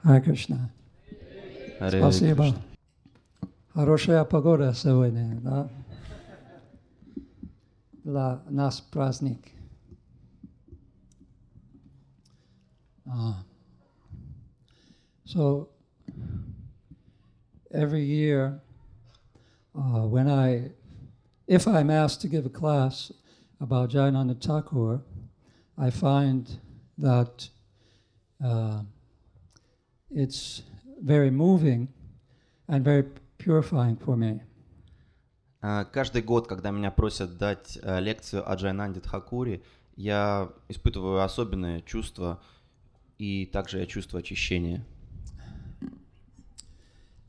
Харе Кришна. Харе Спасибо. Кришна. Хорошая погода сегодня, да? Для нас праздник. So every year, if I'm asked to give a class about Jayananda Thakur, I find that it's very moving and very purifying for me. Каждый год, когда меня просят дать лекцию о Джаянанде Тхакуре, я испытываю особенное чувство, и также я чувствую очищение.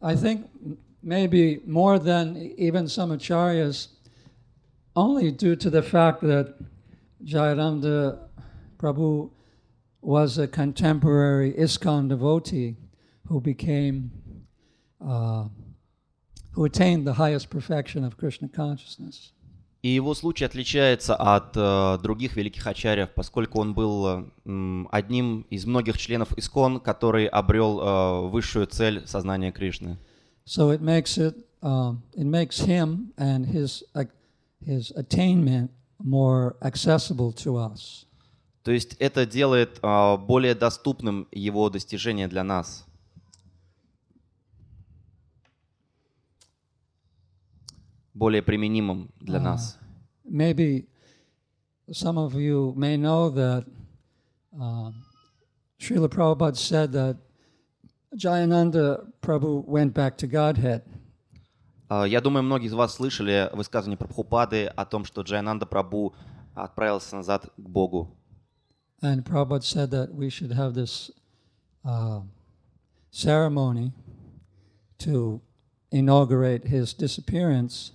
I think maybe more than even some acharyas, only due to the fact that Jayananda Prabhu was a contemporary ISKCON devotee who attained the highest perfection of Krishna consciousness. И его случай отличается от других великих ачарьев, поскольку он был одним из многих членов ИСККОН, который обрел высшую цель сознания Кришны. So it makes him and his attainment more accessible to us. То есть это делает более доступным его достижение для нас. Более применимым для нас. Maybe some of you may know that Srila Prabhupada said that Jayananda Prabhu went back to Godhead. Я думаю, многие из вас слышали высказывание Прабхупады о том, что Джаянанда Прабху отправился назад к Богу. And Prabhupada said that we should have this ceremony to inaugurate his disappearance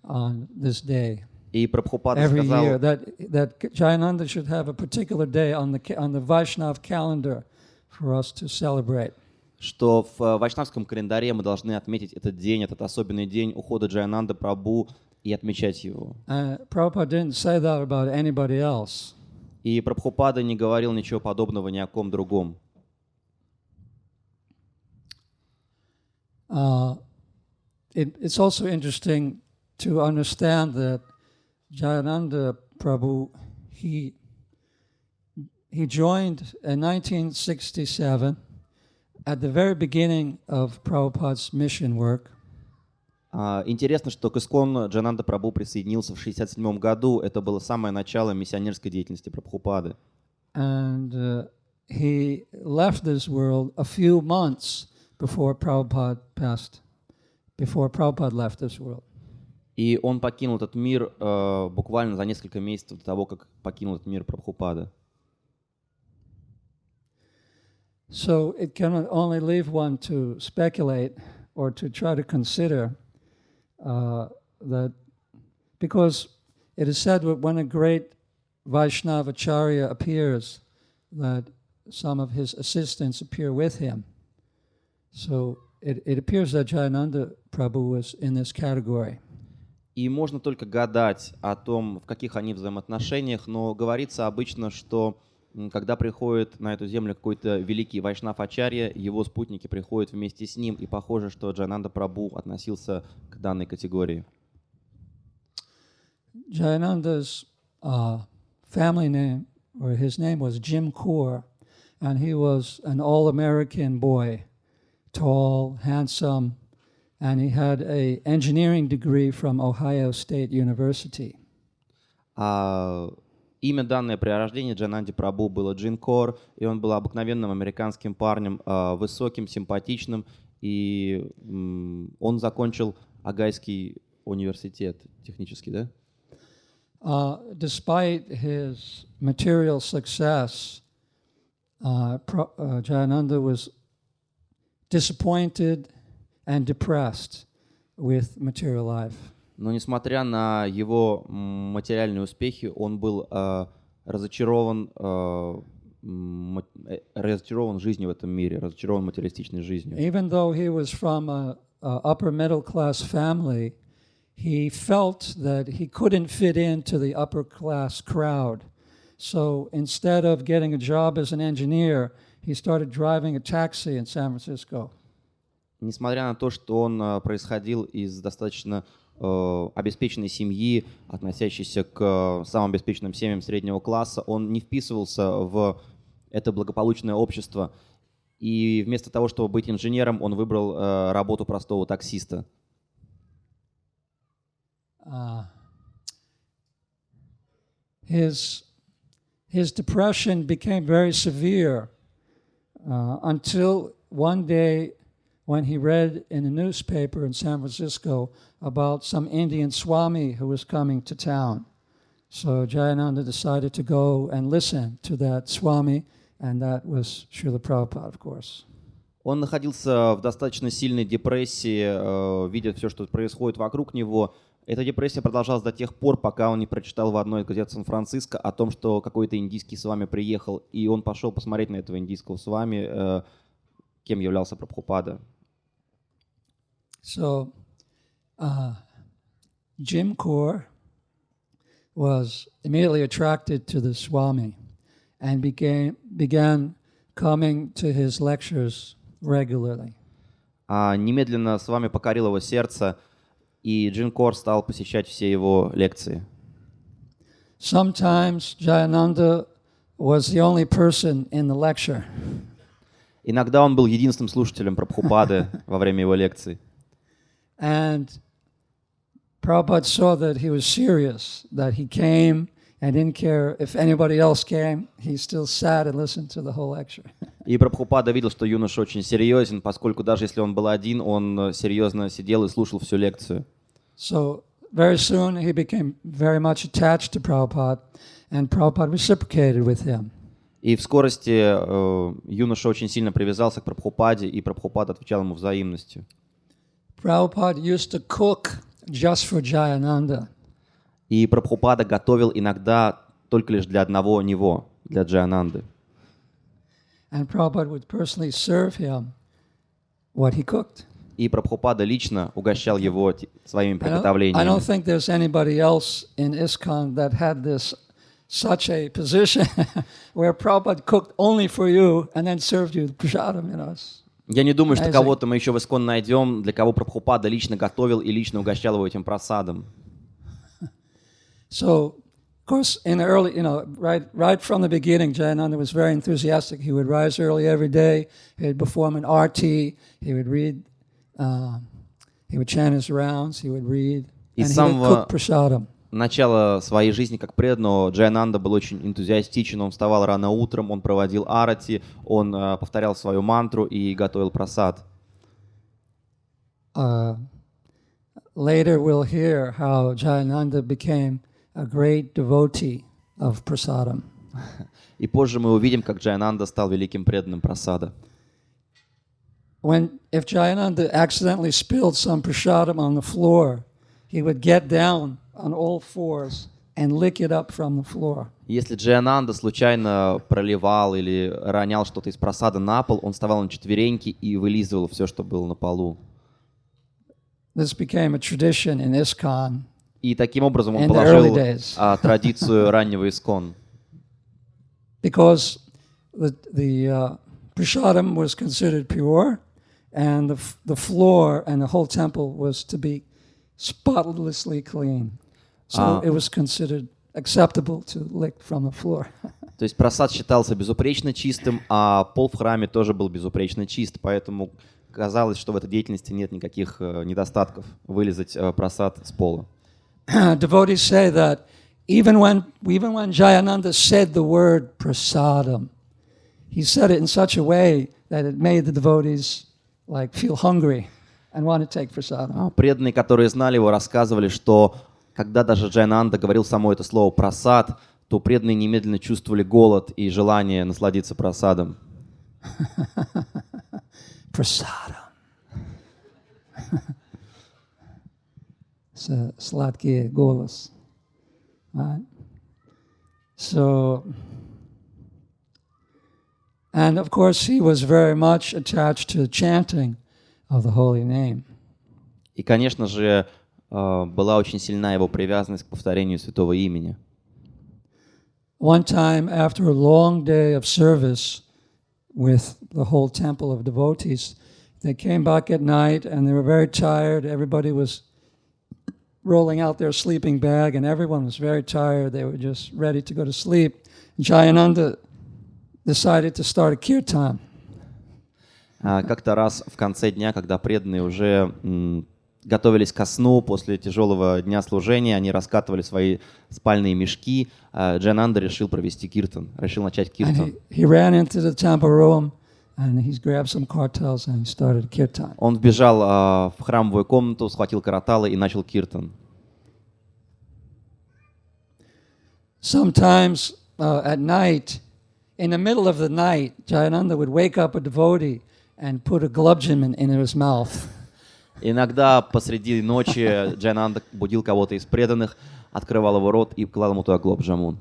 on this day. И Прабхупада Every сказал, year that Jayananda should have a particular day on the Vaishnav calendar for us to celebrate. Что в вайшнавском календаре мы должны отметить этот день, этот особенный день ухода Джаянанды Прабху и отмечать его. Prabhupada didn't say that about anybody else. И Прабхупада не говорил ничего подобного ни о ком другом. It's also interesting to understand that Jayananda Prabhu, he joined in 1967 at the very beginning of Prabhupada's mission work. Интересно, что к ИСККОН Джаянанда Прабху присоединился в 1967 году. Это было самое начало миссионерской деятельности Прабхупады. And he left this world a few months before Prabhupada left this world. И он покинул этот мир буквально за несколько месяцев до того, как покинул этот мир Прабхупада. So it can only leave one to speculate or to try to consider that, because it is said that when a great Vaishnava Acharya appears, that some of his assistants appear with him. So it appears that Jayananda Prabhu was in this category. И можно только гадать о том, в каких они взаимоотношениях, но говорится обычно, что когда приходит на эту землю какой-то великий вайшнав ачарья, его спутники приходят вместе с ним, и похоже, что Джаянанда Прабху относился к данной категории. Jayananda's family name, or his name was Jim Kaur, and he was an all-American boy, tall, handsome, and he had an engineering degree from Ohio State University. Имя, данное при рождении Джаянанде Прабху, было Джин Кор, и он был обыкновенным американским парнем, высоким, симпатичным, и он закончил Огайский университет, технический, да? Despite his material success, Jayananda was disappointed and depressed with material life. Но несмотря на его материальные успехи, он был разочарован жизнью в этом мире, разочарован материалистичной жизнью. Even though he was from a upper middle class family, he felt that he couldn't fit into the upper class crowd. So instead of getting a job as an engineer, he started driving a taxi in San Francisco. Несмотря на то, что он происходил из достаточно обеспеченной семьи, относящейся к самым обеспеченным семьям среднего класса, он не вписывался в это благополучное общество. И вместо того, чтобы быть инженером, он выбрал работу простого таксиста. His depression became very severe until one day when he read in a newspaper in San Francisco about some Indian Swami who was coming to town. So Jayananda decided to go and listen to that Swami, and that was Srila Prabhupada, of course. Он находился в достаточно сильной депрессии, видя все, что происходит вокруг него. Эта депрессия продолжалась до тех пор, пока он не прочитал в одной из газет Сан-Франциско о том, что какой-то индийский свами приехал, и он пошел посмотреть на этого индийского свами, кем являлся Прабхупада. So, Jim Kaur was immediately attracted to the Swami and began coming to his lectures regularly. Немедленно свами покорил его сердце, и Джин Кор стал посещать все его лекции. Sometimes Jayananda was the only person in the lecture. Иногда он был единственным слушателем Прабхупады во время его лекций. And Prabhupada saw that he was serious, that he came and didn't care if anybody else came. He still sat and listened to the whole lecture. И Прабхупада видел, что юноша очень серьезен, поскольку даже если он был один, он серьезно сидел и слушал всю лекцию. So very soon he became very much attached to Prabhupada, and Prabhupada reciprocated with him. И в скорости юноша очень сильно привязался к Прабхупаде, и Прабхупада отвечал ему взаимностью. Prabhupada used to cook just for Jayananda. И Прабхупада готовил иногда только лишь для одного него, для Джаянанды. And Prabhupada would personally serve him what he cooked. И Прабхупада лично угощал его своими I don't приготовлениями. think there's anybody else in ISKCON that had such a position where Prabhupada cooked only for you and then served you the prasadam, you know. Я не думаю, что кого-то мы еще в ИСККОН найдем, для кого Прабхупада лично готовил и лично угощал его этим прасадом. So, of course, in the early, right from the beginning, Jayananda was very enthusiastic. He would rise early every day. He would perform an arti. He would read. He would chant his rounds. He would read, and he would cook prasadam. Начало своей жизни как преданного Джаянанда был очень энтузиастичен. Он вставал рано утром, он проводил арати, он повторял свою мантру и готовил прасад. Later we'll hear how Jayananda became a great devotee of prasadam. И позже мы увидим, как Джаянанда стал великим преданным прасада. If Jayananda accidentally spilled some prasadam on the floor, he would get down on all fours and lick it up from the floor. Если Джаянанда случайно проливал или ронял что-то из прасада на пол, он вставал на четвереньки и вылизывал все, что было на полу. This became a tradition in ISKCON. И таким образом он положил традицию раннего ИСККОН. Because the prasadam was considered pure, and the floor and the whole temple was to be spotlessly clean. So it was considered acceptable to lick from the floor. То есть прасад считался безупречно чистым, а пол в храме тоже был безупречно чист, поэтому казалось, что в этой деятельности нет никаких недостатков вылизать прасад с пола. Devotees say that even when Jayananda said the word prasadam, he said it in such a way that it made the devotees feel hungry and want to take prasadam. Преданные, которые знали его, рассказывали, что когда даже Джаянанда говорил само это слово «прасад», то преданные немедленно чувствовали голод и желание насладиться прасадом. Prasadam. Сладкий голос. Right? So, and of course he was very much attached to the chanting of the holy name. И, конечно же, была очень сильна его привязанность к повторению святого имени. One time, after a long day of service, with the whole temple of devotees. They came back at night and they were very tired. Everybody was rolling out their sleeping bag and everyone was very tired. They were just ready to go to sleep. Jayananda decided to start a kirtan. Как-то раз в конце дня, когда преданные уже готовились ко сну после тяжелого дня служения, они раскатывали свои спальные мешки, Джаянанда решил провести киртан, решил начать киртан. He ran into the temple room and he grabbed some kartals and he started kirtan. Он вбежал в храмовую комнату, схватил караталы и начал киртан. Sometimes at night, in the middle of the night, Jayananda would wake up a devotee and put a glubjam in his mouth. Иногда посреди ночи Джаянанда будил кого-то из преданных, открывал его рот и клал ему туда глоб-джамун.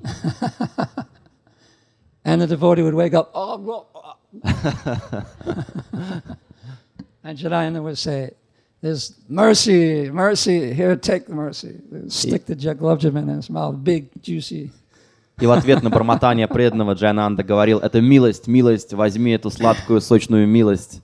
And the devotee would wake up, oh, and Jayananda would say, "There's mercy, mercy. Here, take the mercy." Stick the glubjam in his mouth, big, juicy. И в ответ на бормотание преданного Джаянанда говорил: «Это милость, милость, возьми эту сладкую, сочную милость».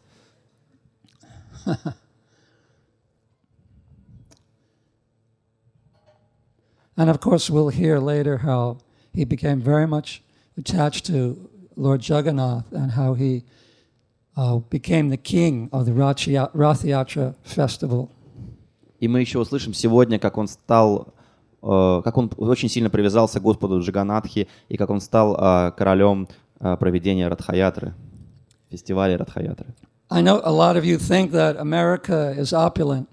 And of course, we'll hear later how he became very much attached to Lord Jagannath and how he became the king of the Rath Yatra festival. И мы еще услышим сегодня, как он очень сильно привязался к Господу Джаганнатхи и как он стал королем проведения Радха-ятры, фестиваля Радха-ятры. I know a lot of you think that America is opulent,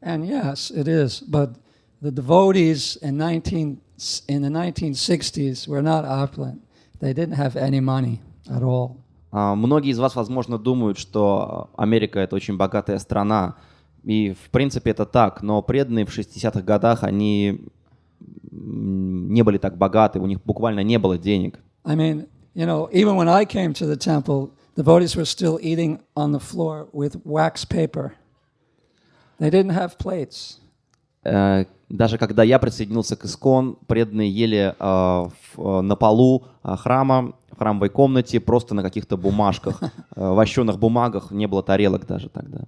and yes, it is, but the devotees in the 1960s were not opulent. They didn't have any money at all. Многие из вас, возможно, думают, что Америка — это очень богатая страна. И, в принципе, это так. Но преданные в 60-х годах, они не были так богаты. У них буквально не было денег. I mean, you know, even when I came to the temple, devotees were still eating on the floor with wax paper. They didn't have plates. Даже когда я присоединился к ИСККОН, преданные ели на полу храма, в храмовой комнате, просто на каких-то бумажках, вощеных бумагах, не было тарелок даже тогда.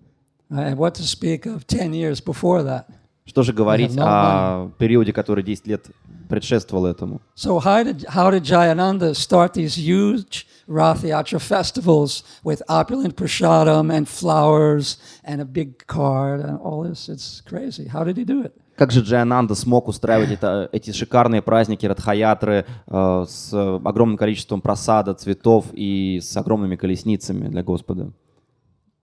What to speak of 10 years before that? Что же говорить о периоде, который 10 лет предшествовал этому? So how did Jayananda start these huge Rath Yatra festivals with opulent prasadam and flowers and a big card and all this? It's crazy. How did he do it? Как же Джаянанда смог устраивать эти шикарные праздники Радха-ятры с огромным количеством просада, цветов и с огромными колесницами для Господа?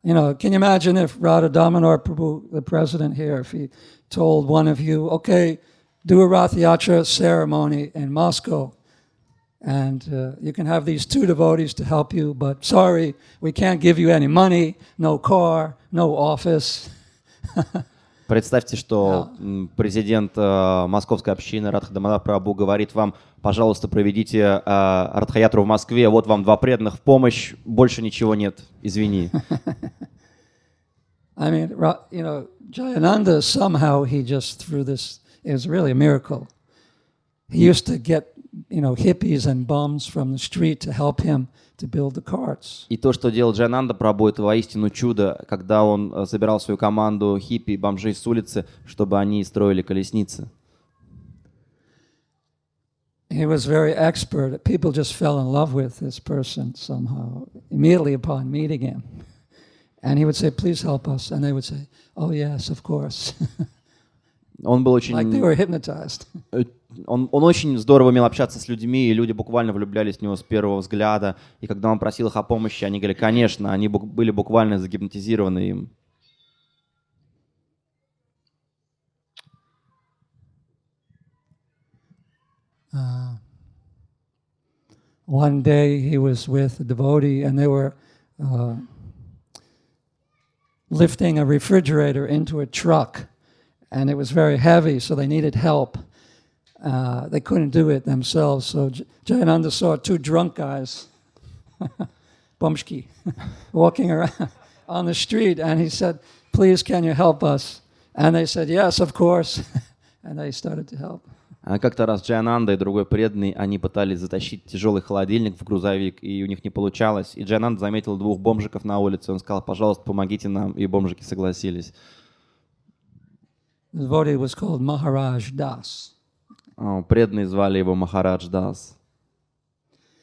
You know, can you imagine if Radha Damodar Prabhu, the president here, if he told one of you, okay, do a Rath Yatra ceremony in Moscow, and you can have these two devotees to help you, but sorry, we can't give you any money, no car, no office. Представьте, что президент московской общины Радха Дамодар Прабху говорит вам: пожалуйста, проведите Радха-ятру в Москве, вот вам 2 преданных в помощь, больше ничего нет, извини. I mean, you know, Jayananda, somehow he just threw this, it was really a miracle. He used to get, you know, hippies and bums from the street to help him to build the carts. И то, что делал Джаянанда Прабху, это воистину чудо, когда он собирал свою команду хиппи и бомжей с улицы, чтобы они строили колесницы. He was very expert. People just fell in love with this person somehow, immediately upon meeting him. And he would say, please help us. And they would say, oh yes, of course. Он был очень... Like they were hypnotized. Он очень здорово умел общаться с людьми, и люди буквально влюблялись в него с первого взгляда. И когда он просил их о помощи, они говорили, конечно, они были буквально загипнотизированы им. One day he was with a devotee, and they were lifting a refrigerator into a truck. And it was very heavy, so they needed help. They couldn't do it themselves, so Jayananda saw 2 drunk guys, bumshki, walking around on the street, and he said, please, can you help us? And they said, yes, of course. And they started to help. А как-то раз Джаянанда и другой преданный, они пытались затащить тяжелый холодильник в грузовик, и у них не получалось. И Джаянанда заметил двух бомжиков на улице. Он сказал: пожалуйста, помогите нам. И бомжики согласились. The devotee was called Maharaj Das. Преданные звали его Махарадж Дас.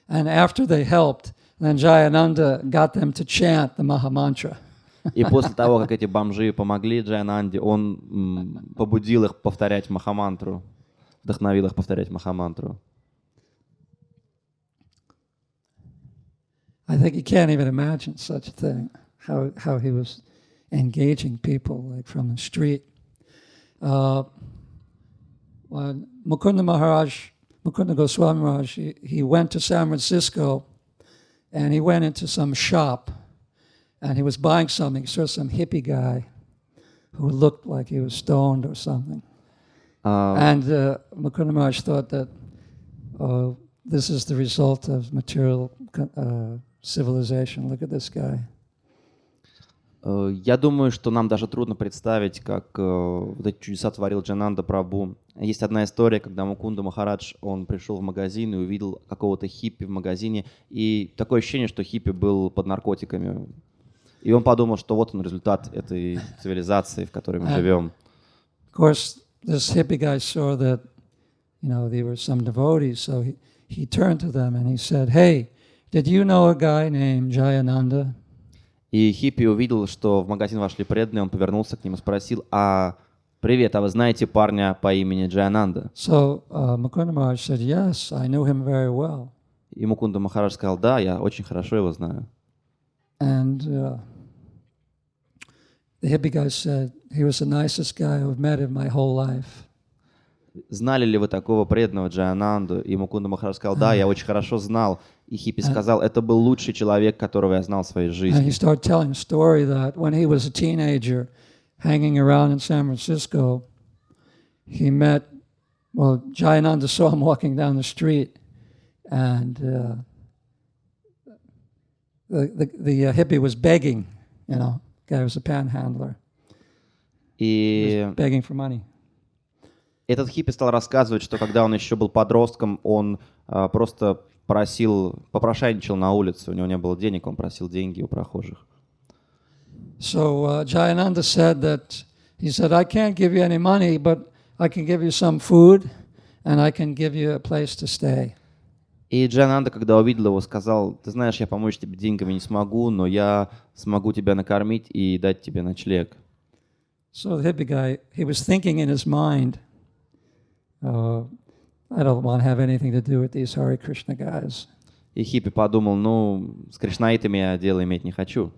And after they helped, then Jayananda got them to chant the Maha Mantra. И после того, как эти бомжи помогли Джаянанде, он побудил их повторять Махамантру, вдохновил их повторять Махамантру. I think you can't even imagine such a thing, how he was engaging people like from the street. When Mukunda Goswami Maharaj, he went to San Francisco and he went into some shop and he was buying something. He saw some hippie guy who looked like he was stoned or something. And Mukunda Maharaj thought that this is the result of material civilization. Look at this guy. Я думаю, что нам даже трудно представить, как вот эти чудеса творил Джаянанда Прабху. Есть одна история, когда Мукунда Махарадж, он пришел в магазин и увидел какого-то хиппи в магазине, и такое ощущение, что хиппи был под наркотиками. И он подумал, что вот он результат этой цивилизации, в которой мы живем. Of course, this hippie guy saw that, they were some devotees, so he turned to them and he said, "Hey, did you know a guy named Jayananda?" И хиппи увидел, что в магазин вошли преданные, он повернулся к ним и спросил: «Привет, а вы знаете парня по имени Джаянанда?» So Mukunda Maharaj said, "Yes, I knew him very well." И Мукунда Махарадж сказал: «Да, я очень хорошо его знаю». And the hippie guy said, "He was the nicest guy I've met in my whole life." Знали ли вы такого преданного Джаянанду? И Мукунда Махарадж сказал: «Да, я очень хорошо знал». И хиппи сказал: «Это был лучший человек, которого я знал в своей And he жизни». started telling a story that when he was a teenager, hanging around in San Francisco, he met, Jayananda saw him walking down the street, and the hippie was begging, guy was a panhandler, И was begging for money. этот хиппи стал рассказывать, что когда он еще был подростком, он просто попрошайничал на улице, у него не было денег, он просил деньги у прохожих. So Jayananda said that, he said, "I can't give you any money, but I can give you some food, and I can give you a place to stay." И Джаянанда, когда увидел его, сказал: «Ты знаешь, я помочь тебе деньгами не смогу, но я смогу тебя накормить и дать тебе ночлег». So the hippie guy, he was thinking in his mind, I don't want to have anything to do with these Hare Krishna guys. И хиппи подумал: с кришнаитами я дело иметь не хочу.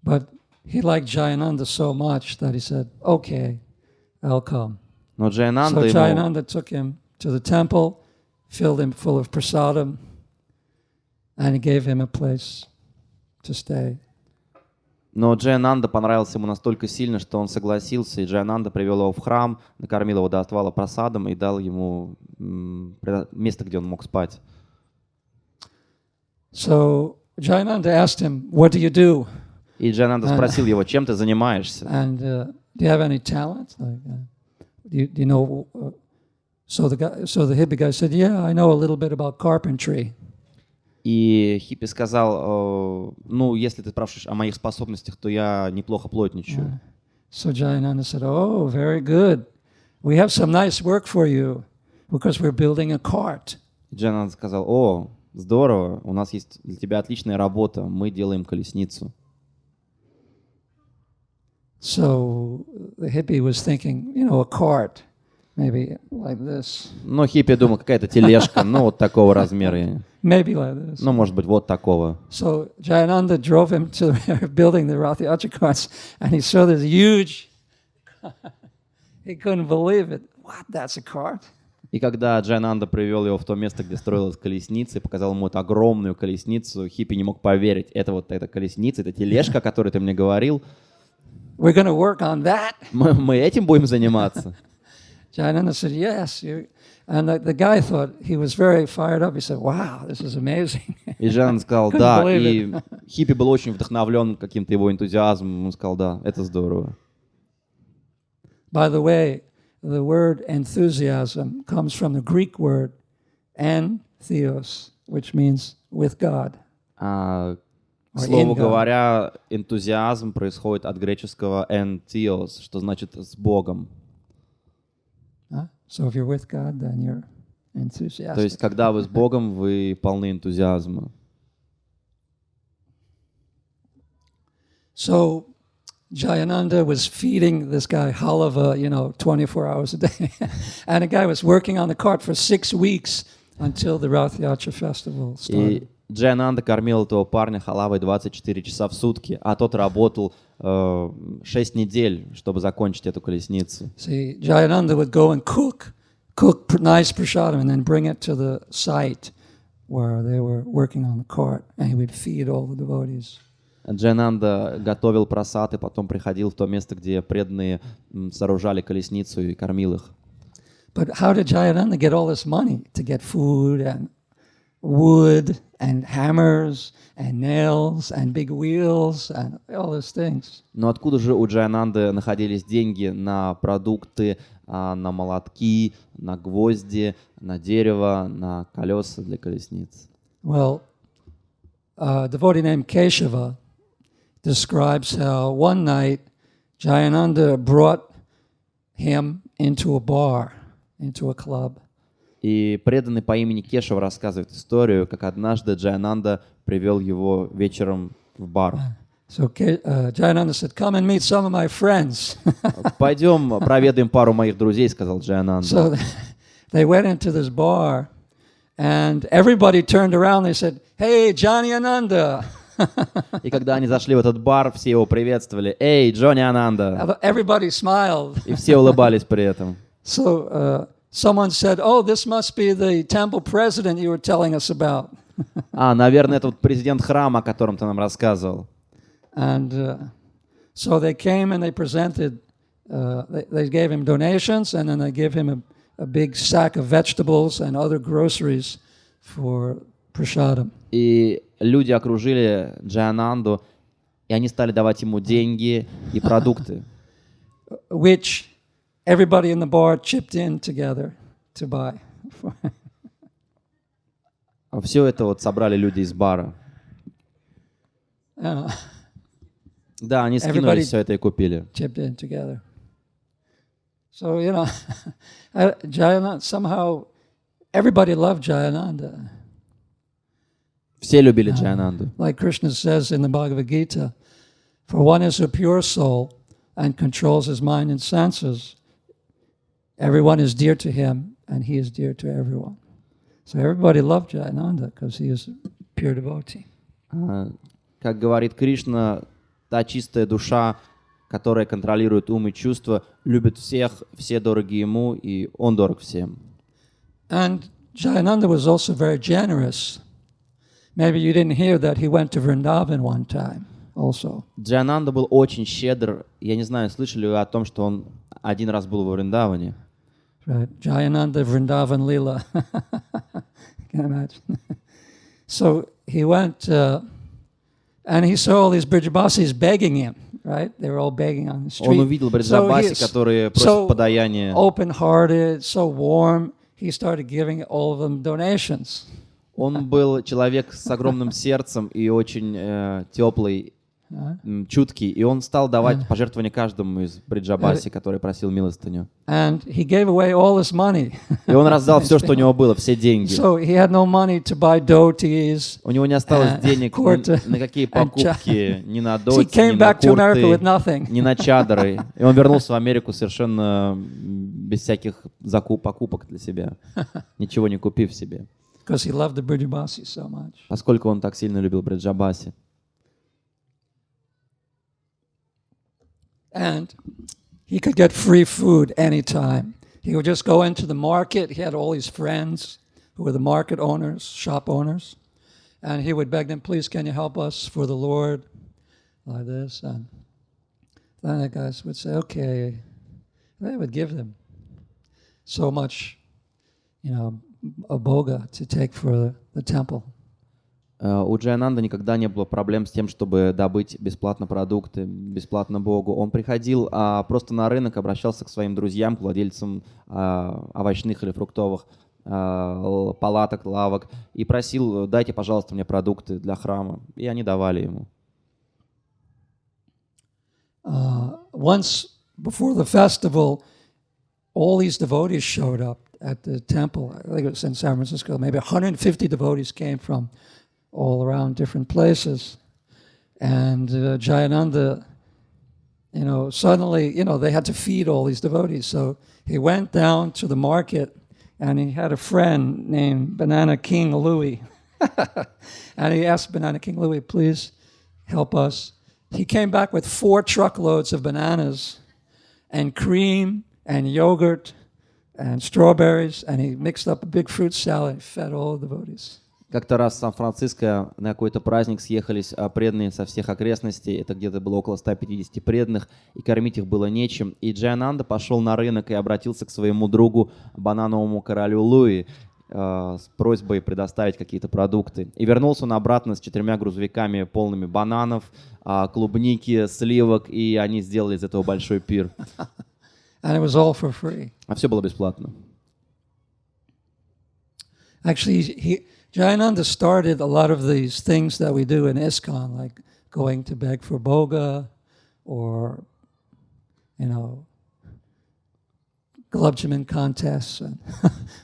But he liked Jayananda so much that he said, "Okay, I'll come." Но Джаянанда So ему... Jayananda took him to the temple, filled him full of prasadam, and he gave him a place to stay. Но Джаянанда понравился ему настолько сильно, что он согласился, и Джаянанда привел его в храм, накормил его до отвала прасадом и дал ему место, где он мог спать. So Jayananda asked him, "What do you do?" И Джаянанда спросил его: «Чем ты занимаешься?» And do you have any talent? Like, do you know? So the hippie guy said, "Yeah, I know a little bit about carpentry." И хиппи сказал: если ты спрашиваешь о моих способностях, то я неплохо плотничаю. So Jayananda said, "Oh, very good. We have some nice work for you because we're building a cart." Джаянанда сказал: «О, здорово, у нас есть для тебя отличная работа, мы делаем колесницу». So the hippie was thinking, a cart, maybe like this. Но хиппи думал: какая-то тележка, вот такого размера. Maybe like this. Может быть, вот такого. So Jayananda drove him to building the Rathiyacha carts, and he saw this huge. He couldn't believe it. What? That's a cart? И когда Джаянанда привел его в то место, где строилась колесница, и показал ему эту огромную колесницу, хиппи не мог поверить. Это вот эта колесница, это тележка, о которой ты мне говорил. We're going to work on that. Мы этим будем заниматься. Jayananda said, "Yes." And the guy thought, he was very fired up. He said, "Wow, this is amazing." И Джаянанда сказал: «Да». И хиппи был очень вдохновлен каким-то его энтузиазмом. Он сказал: «Да, это здорово». By the way, the word enthusiasm comes from the Greek word entheos, which means with God. К слову говоря, энтузиазм происходит от греческого entheos, что значит «с Богом». So if you're with God, then you're enthusiastic. То есть, когда вы с Богом, вы полны энтузиазма. So Jayananda was feeding this guy halava, 24 hours a day. And the guy was working on the cart for 6 weeks until the Rath Yatra festival started. И Джаянанда кормил этого парня халавой 24 часа в сутки, а тот работал 6 недель, чтобы закончить эту колесницу. See, Jayananda would go and cook nice prasadam and then bring it to the site where they were working on the cart, and he would feed all the devotees. Джаянанда готовил прасад и потом приходил в то место, где преданные сооружали колесницу и кормил их. But how did Jayananda get all this money to get food and wood and hammers and nails and big wheels and all these things? Но откуда же у Джаянанды находились деньги на продукты, на молотки, на гвозди, на дерево, на колеса для колесниц? Well, a devotee named Keshava describes how one night Jayananda brought him into a bar, into a club. И преданный по имени Кешав рассказывает историю, как однажды Джаянанда привел его вечером в бар. So Jayananda said, "Come and meet some of my friends." «Пойдем проведаем пару моих друзей», — сказал Джаянанда. So they went into this bar, and everybody turned around. They said, "Hey, Jayananda." И когда они зашли в этот бар, все его приветствовали. «Эй, Джонни Ананда!» Everybody smiled. И все улыбались при этом. So someone said, "Oh, this must be the temple president you were telling us about." Наверное, это вот президент храма, о котором ты нам рассказывал. And so they came and they presented, they gave him donations, and then they gave him a big sack of vegetables and other groceries for prasadam. И люди окружили Джаянанду, и они стали давать ему деньги и продукты. Which everybody in the bar chipped in together to buy. Все это вот собрали люди из бара. Да, они скинули все это и купили. Chipped in together. So, Jayananda, somehow everybody loved Jayananda. Все любили Джаянанду. Like Krishna says in the Bhagavad Gita, for one is a pure soul and controls his mind and senses. Everyone is dear to him, and he is dear to everyone. So everybody loved Jayananda because he is a pure devotee. Как говорит Кришна, та чистая душа, которая контролирует ум и чувства, любит всех, все дороги ему, и он дорог всем. And Jayananda was also very generous. Maybe you didn't hear that he went to Vrindavan one time also. Джаянанда был очень щедр. Я не знаю, слышали вы о том, что он один раз был во Вриндаване? Right. Jayananda Vrindavan Leela. Can you imagine? So he went, and he saw all these Brijabasis begging him, right? They were all begging on the street. Он увидел Бриджабаси, которые просят подаяние. Open-hearted, so warm, he started giving all of them donations. Он был человек с огромным сердцем и очень теплый, чуткий, и он стал давать пожертвования каждому из Бриджабаси, который просил милостыню. And he gave away all his money. И он раздал все, что у него было, все деньги. So he had no money to buy dhotis. У него не осталось денег ни на какие покупки, ни на доти, ни на курты, ни на чадры. И он вернулся в Америку совершенно без всяких покупок для себя, ничего не купив себе. Because he loved the Brijabasi so much. Поскольку он так сильно любил Бриджабаси. And he could get free food anytime. He would just go into the market. He had all his friends who were the market owners, shop owners. And he would beg them, please, can you help us for the Lord? Like this. And then the guys would say, okay. They would give them so much, a boga to take for the temple. У Джаянанды никогда не было проблем с тем, чтобы добыть бесплатно продукты, бесплатно Богу. Он приходил просто на рынок, обращался к своим друзьям, к владельцам овощных или фруктовых палаток, лавок, и просил: дайте, пожалуйста, мне продукты для храма. И они давали ему. Once before the festival, all these devotees showed up at the temple. I think it was in San Francisco. Maybe 150 devotees came from all around different places. And Jayananda, suddenly, they had to feed all these devotees. So he went down to the market and he had a friend named Banana King Louie. And he asked Banana King Louie, please help us. He came back with 4 truckloads of bananas and cream and yogurt and strawberries, and he mixed up a big fruit salad and fed all the devotees. Как-то раз в Сан-Франциско на какой-то праздник съехались преданные со всех окрестностей, это где-то было около 150 преданных, и кормить их было нечем. И Джаянанда пошел на рынок и обратился к своему другу, банановому королю Луи, с просьбой предоставить какие-то продукты. И вернулся он обратно с 4 грузовиками полными бананов, клубники, сливок, и они сделали из этого большой пир. And it was all for free. А все было бесплатно. Actually, Jayananda started a lot of these things that we do in ISKCON, like going to beg for boga, or, glove jamin contests, and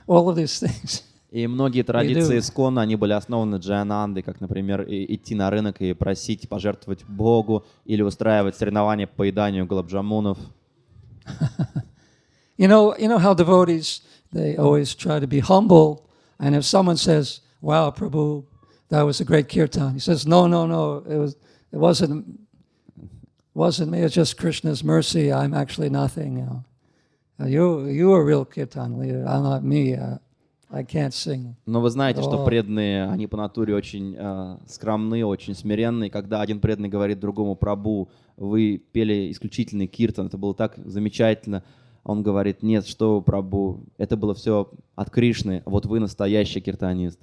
all of these things. И многие традиции ИСККОНа, они были основаны Джаянандой, как, например, идти на рынок и просить пожертвовать Богу, или устраивать соревнования по поеданию гулаб-джамунов. You know how devotees, they always try to be humble, and if someone says, wow, Prabhu, that was a great kirtan, he says, no, it wasn't me, it's just Krishna's mercy, I'm actually nothing. You are a real kirtan leader, I'm not me, I can't sing. Но вы знаете, что преданные, они по натуре очень скромны, очень смиренные. Когда один преданный говорит другому: Прабху, вы пели исключительный киртан, это было так замечательно. Он говорит: нет, что вы, Прабху, это было все от Кришны, вот вы настоящий киртанист.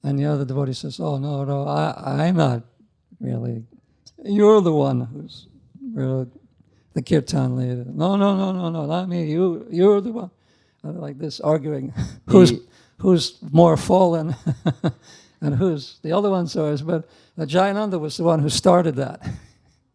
And the other devotee says, oh, no, I'm not really. You're the one who's really the kirtan leader. No, not me. You're the one. Like this, arguing who's more fallen and who's the other one's ours. But Jayananda was the one who started that.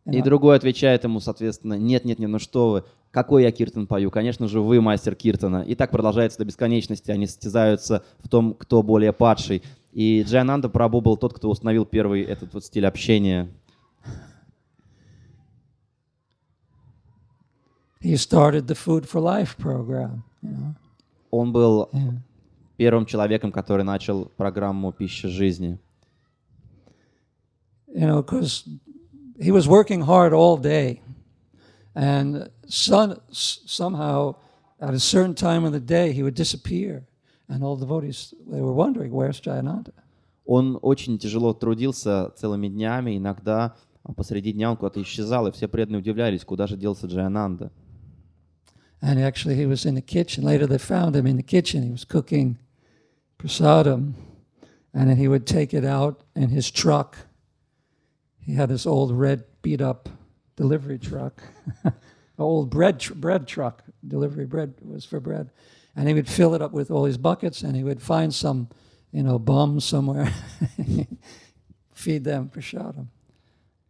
И другой отвечает ему, соответственно: нет, ну что вы, какой я киртан пою? Конечно же, вы мастер киртана. И так продолжается до бесконечности. Они состязаются в том, кто более падший. И Джаянанда Прабху был тот, кто установил первый этот вот стиль общения. He started the Food for Life program. Он был первым человеком, который начал программу «Пища жизни». Because he was working hard all day, and somehow at a certain time of the day he would disappear, and all the devotees, they were wondering, where's Jayananda? Он очень тяжело трудился целыми днями, иногда посреди дня он куда-то исчезал, и все преданные удивлялись, куда же делся Джаянанда. And actually he was in the kitchen. Later they found him in the kitchen. He was cooking prasadam, and then he would take it out in his truck. He had this old red beat-up delivery truck, an old bread truck. Delivery bread was for bread. And he would fill it up with all these buckets, and he would find some, bums somewhere, feed them prasadam.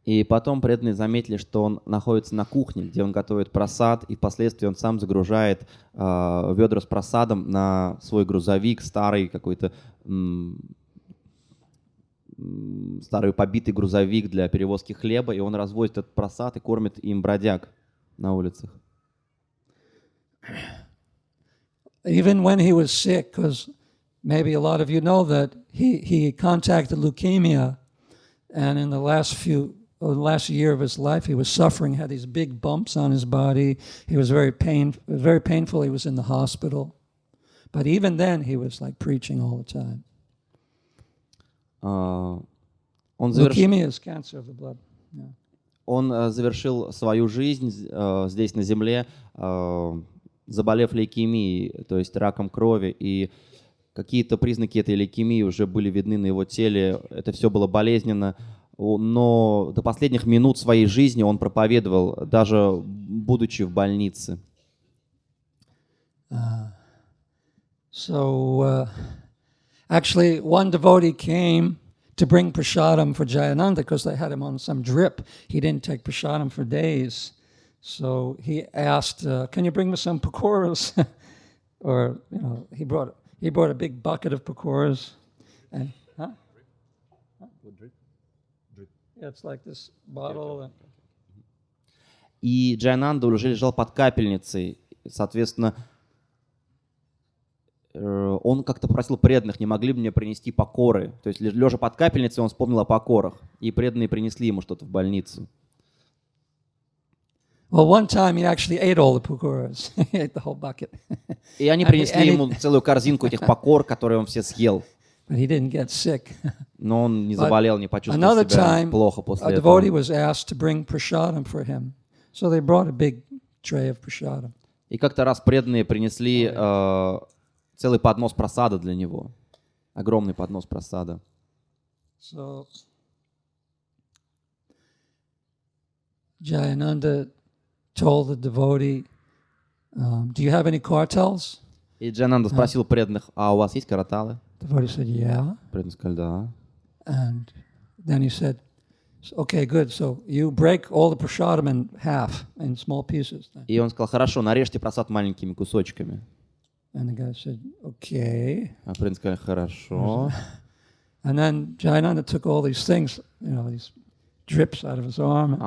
И потом преданные заметили, что он находится на кухне, где он готовит прасад, и впоследствии он сам загружает ведра с прасадом на свой грузовик, старый какой-то старый побитый грузовик для перевозки хлеба, и он развозит этот прасад и кормит им бродяг на улицах. Even when he was sick, because maybe a lot of you know that he contacted leukemia, and in the last year of his life, he was suffering, had these big bumps on his body. He was very painful. He was in the hospital. But even then, he was like preaching all the time. Leukemia is cancer of the blood. Yeah. Он завершил свою жизнь здесь на земле, заболев лейкемией, то есть раком крови, и какие-то признаки этой лейкемии уже были видны на его теле, это все было болезненно, но до последних минут своей жизни он проповедовал, даже будучи в больнице. Actually, one devotee came to bring prasadam for Jayananda because they had him on some drip. He didn't take prasadam for days. So he asked, can you bring me some pakoras? Or, he brought a big bucket of pakoras. And, Yeah, it's like this bottle. И Джаянанда уже лежал под капельницей. Соответственно, он как-то попросил преданных, не могли бы мне принести покоры. То есть, лежа под капельницей, он вспомнил о покорах. И преданные принесли ему что-то в больницу. Well, one time he actually ate all the pakoras. He ate the whole bucket. И они принесли ему целую корзинку этих покор, которые он все съел. But he didn't get sick. Но он не заболел, не почувствовал себя плохо после a этого. devotee was asked to bring prasadam for him. So they brought a big tray of prasadam. И как-то раз преданные принесли целый поднос прасада для него. Огромный поднос прасада. So Jayananda told the devotee, do you have any kartals? И Джаянанда спросил преданных, а у вас есть караталы? The devotee said, yeah. Преданные сказали, да. And then he said, okay, good. So you break all the prasadam in half, in small pieces. И он сказал, хорошо, нарежьте прасад маленькими кусочками. And the guy said, okay. А преданные сказали, хорошо. And then Jayananda took all these things, these drips out of his arm.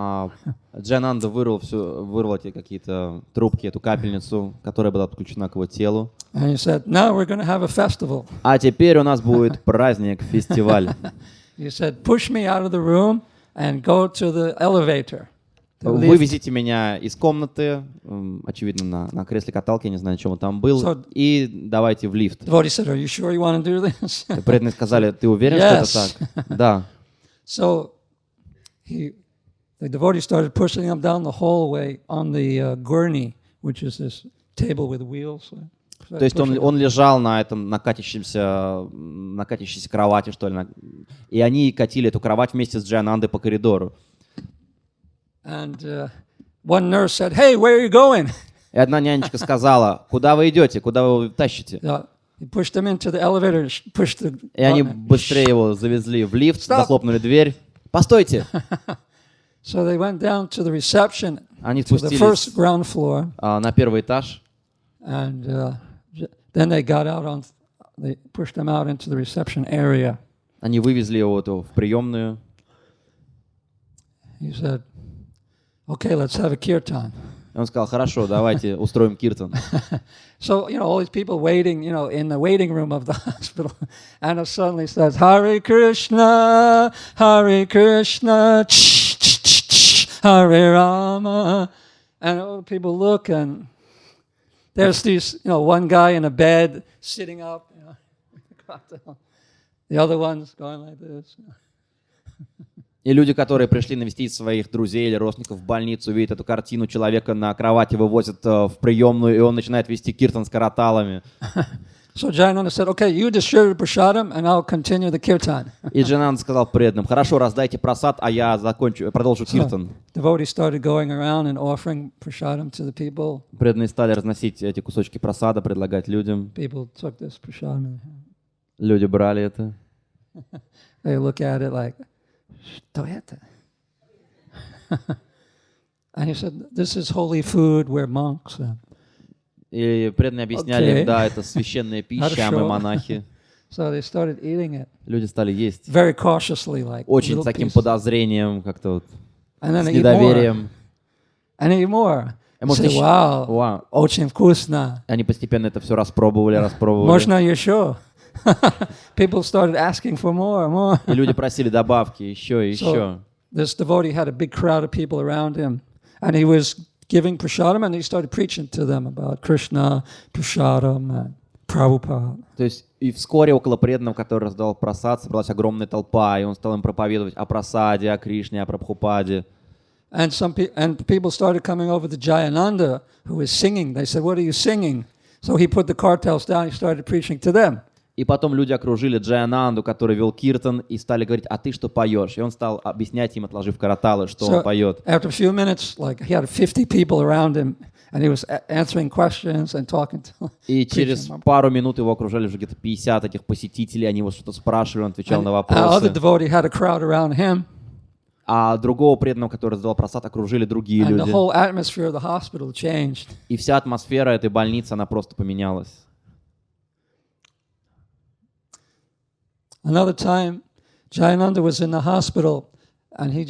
Джаянанда вырвал эти какие-то трубки, эту капельницу, которая была подключена к его телу. And he said, now we're going to have a festival. А теперь у нас будет праздник, фестиваль. He said, push me out of the room and go to the elevator. Вывезите меня из комнаты, очевидно, на кресле-каталке, я не знаю, чем он там был, и давайте в лифт. Devotee said, are you sure you want to do this? Преданные сказали, ты уверен, что это так? Да. So the devotee started pushing him down the hallway on the gurney, which is this table with wheels. То есть он лежал на этом на катящейся кровати, что ли, и они катили эту кровать вместе с Джаянандой по коридору. And one nurse said, "Hey, where are you going?" И одна нянечка сказала, куда вы идете, куда вы его тащите? He pushed him into the elevator, pushed the. И они быстрее его завезли в лифт, захлопнули дверь. Постойте! So they went down to the reception, они to the first ground floor. На первый этаж. And then they got out they pushed him out into the reception area. Они вывезли его в приемную. He said, "Okay, let's have a kirtan." Он сказал, хорошо, давайте устроим киртан. So, all these people waiting, in the waiting room of the hospital. And it suddenly says, Hare Krishna, Hare Krishna, Hare Rama. And all the people look, and there's these, one guy in a bed sitting up, the other one's going like this. И люди, которые пришли навестить своих друзей или родственников в больницу, видят эту картину, человека на кровати вывозят в приемную, и он начинает вести киртан с караталами. So Jayananda said, okay, you distribute prasadam, and I'll continue the kirtan. И Джаянанда сказал преданным, хорошо, раздайте прасад, а я продолжу киртан. Devotees started going around and offering prasadam to the people. Преданные стали разносить эти кусочки прасада, предлагать людям. People took this prasadam. Люди брали это. They look at it like, что это? And he said, this is holy food, we're monks. И преданные объясняли им, да, это священная пища, а мы монахи. So they started eating it. Люди стали есть. Very cautiously, like. Очень с таким подозрением, как-то вот, с недоверием. And eat more. Say, wow, очень вкусно. Они постепенно это все распробовали. Можно еще? People started asking for more. И люди просили добавки, еще. So this devotee had a big crowd of people around him, and he was giving prasadam, and he started preaching to them about Krishna, prasadam, and Prabhupada. То есть и вскоре около преданного, который раздал прасад, собралась огромная толпа, и он стал им проповедовать о прасаде, о Кришне, о Прабхупаде. And people started coming over to Jayananda, who was singing. They said, "What are you singing?" So he put the kartals down. He started preaching to them. И потом люди окружили Джаянанду, который вел киртан, и стали говорить: а ты что поешь? И он стал объяснять им, отложив караталы, что он поет. After a few minutes, like he had 50 people around him, and he was answering questions and talking to. И через пару минут его окружали уже где-то 50 этих посетителей, они его что-то спрашивали, он отвечал на Other вопросы. devotee had a crowd around him. А другого преданного, который задавал просад, окружили другие And the люди. whole atmosphere of the hospital changed. И вся атмосфера этой больницы, она просто поменялась. Another time, Jayananda was in the hospital, and he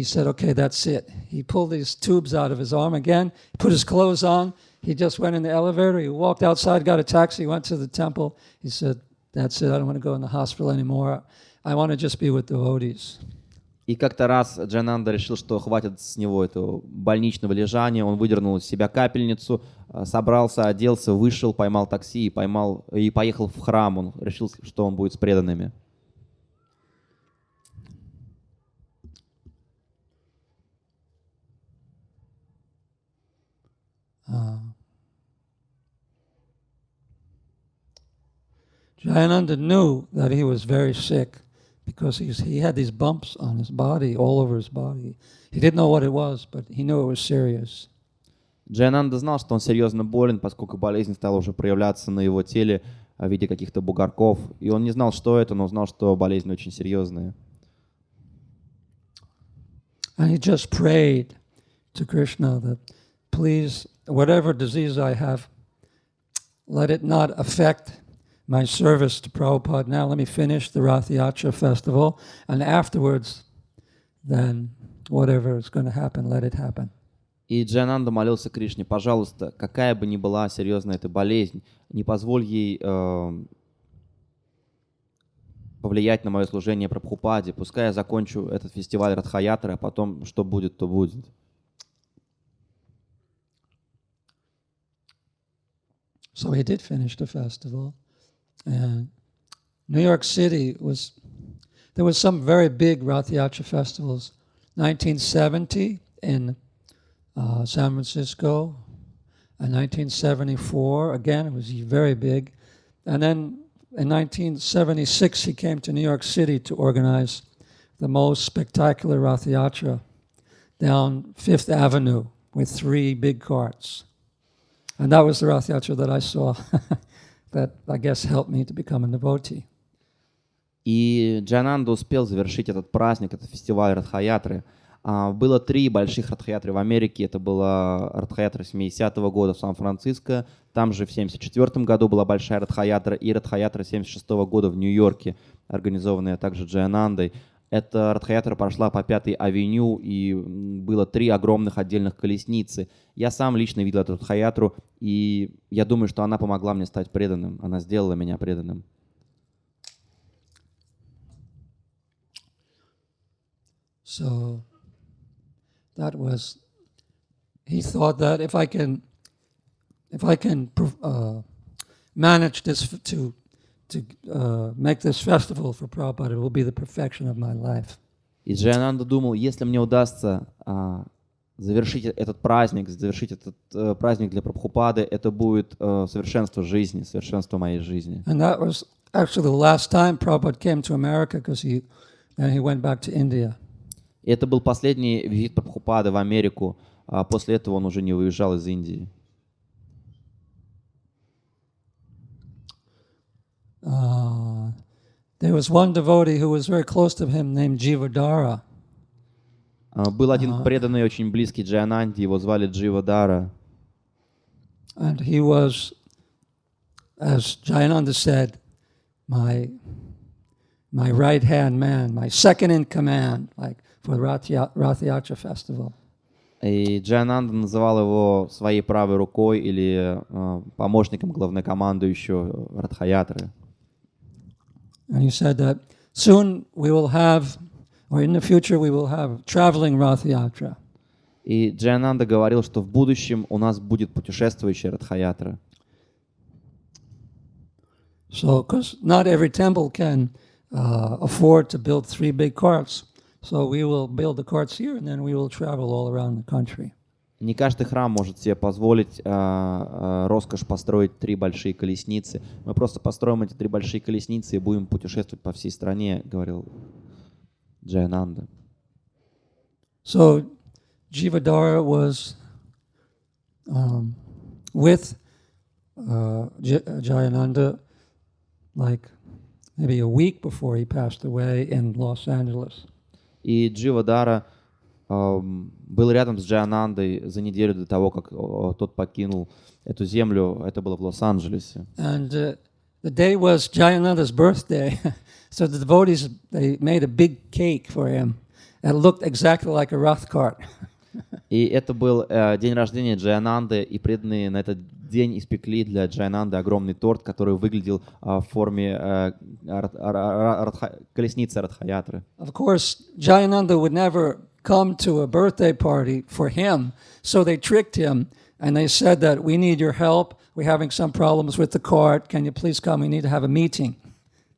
said, okay, that's it. He pulled these tubes out of his arm again, put his clothes on. He just went in the elevator. He walked outside, got a taxi, went to the temple. He said, that's it. I don't want to go in the hospital anymore. I want to just be with devotees. И как-то раз Джаянанда решил, что хватит с него этого больничного лежания. Он выдернул из себя капельницу, собрался, оделся, вышел, поймал такси и поехал в храм. Он решил, что он будет с преданными. Jayananda knew that he was very sick because he had these bumps on his body, all over his body. He didn't know what it was, but he knew it was serious. Джаянанда знал, что он серьезно болен, поскольку болезнь стала уже проявляться на его теле в виде каких-то бугорков. И он не знал, что это, но знал, что болезнь очень серьезная. And he just prayed to Krishna that, please, whatever disease I have, let it not affect my service to Prabhupada. Now let me finish the Rath Yatra festival, and afterwards, then whatever is going to happen, let it happen. И Джаянанда молился Кришне: пожалуйста, какая бы ни была серьезная эта болезнь, не позволь ей повлиять на мое служение Прабхупаде. Пускай я закончу этот фестиваль Радха-ятры, а потом что будет, то будет. So he did finish the festival. And New York City there was some very big Rath Yatra festivals. 1970 in San Francisco, and 1974, again, it was very big. And then in 1976, he came to New York City to organize the most spectacular Rath Yatra down Fifth Avenue with 3 big carts. And that was the Rath Yatra that I saw that, I guess, helped me to become a devotee. И Джаянанда успел завершить этот праздник, этот фестиваль Радха-ятры. Было 3 больших Радха-ятры в Америке. Это была Радха-ятра 70-го года в Сан-Франциско. Там же в 74-м году была большая Радха-ятра. И Радха-ятра 76-го года в Нью-Йорке, организованная также Джаянандой. Эта Радха-ятра прошла по 5-й авеню, и было 3 огромных отдельных колесницы. Я сам лично видел эту Радха-ятру, и я думаю, что она помогла мне стать преданным. Она сделала меня преданным. So that was, he thought that if I can manage this to make this festival for Prabhupada, it will be the perfection of my life. И Джаянанда думал, если мне удастся завершить этот праздник для Прабхупады, это будет совершенство жизни, совершенство моей жизни. And that was actually the last time Prabhupada came to America, because he went back to India. И это был последний визит Прабхупады в Америку. После этого он уже не выезжал из Индии. There was one devotee who was very close to him named Jivadara. Был один преданный, очень близкий Джаянанде, его звали Дживадара. And he was, as Jayananda said, my right-hand man, my second in command, like for the Rath Yatra festival. И Джаянанда называл его своей правой рукой или помощником главнокомандующего Радха-ятры. And he said that soon we will have, or in the future we will have traveling Rath Yatra. И Джаянанда говорил, что в будущем у нас будет путешествующая Радха-ятра. So, because not every temple can afford to build 3 big carts, so we will build the carts here, and then we will travel all around the country. Не каждый храм может себе позволить роскошь построить 3 большие колесницы. Мы просто построим эти 3 большие колесницы и будем путешествовать по всей стране, говорил Джаянанда. So Jivadara was with Jayananda like maybe a week before he passed away in Los Angeles. И Дживадара был рядом с Джаянандой за неделю до того, как тот покинул эту землю. Это было в Лос-Анджелесе. And the day was Jayananda's birthday. So the devotees, they made a big cake for him. It looked exactly like a Rath cart. И это был день рождения Джаянанды, и преданные на этот день испекли для Джаянанды огромный торт, который выглядел в форме колесницы Радхаятры. Of course, Jayananda would never come to a birthday party for him, so they tricked him, and they said that we need your help, we're having some problems with the cart, can you please come, we need to have a meeting.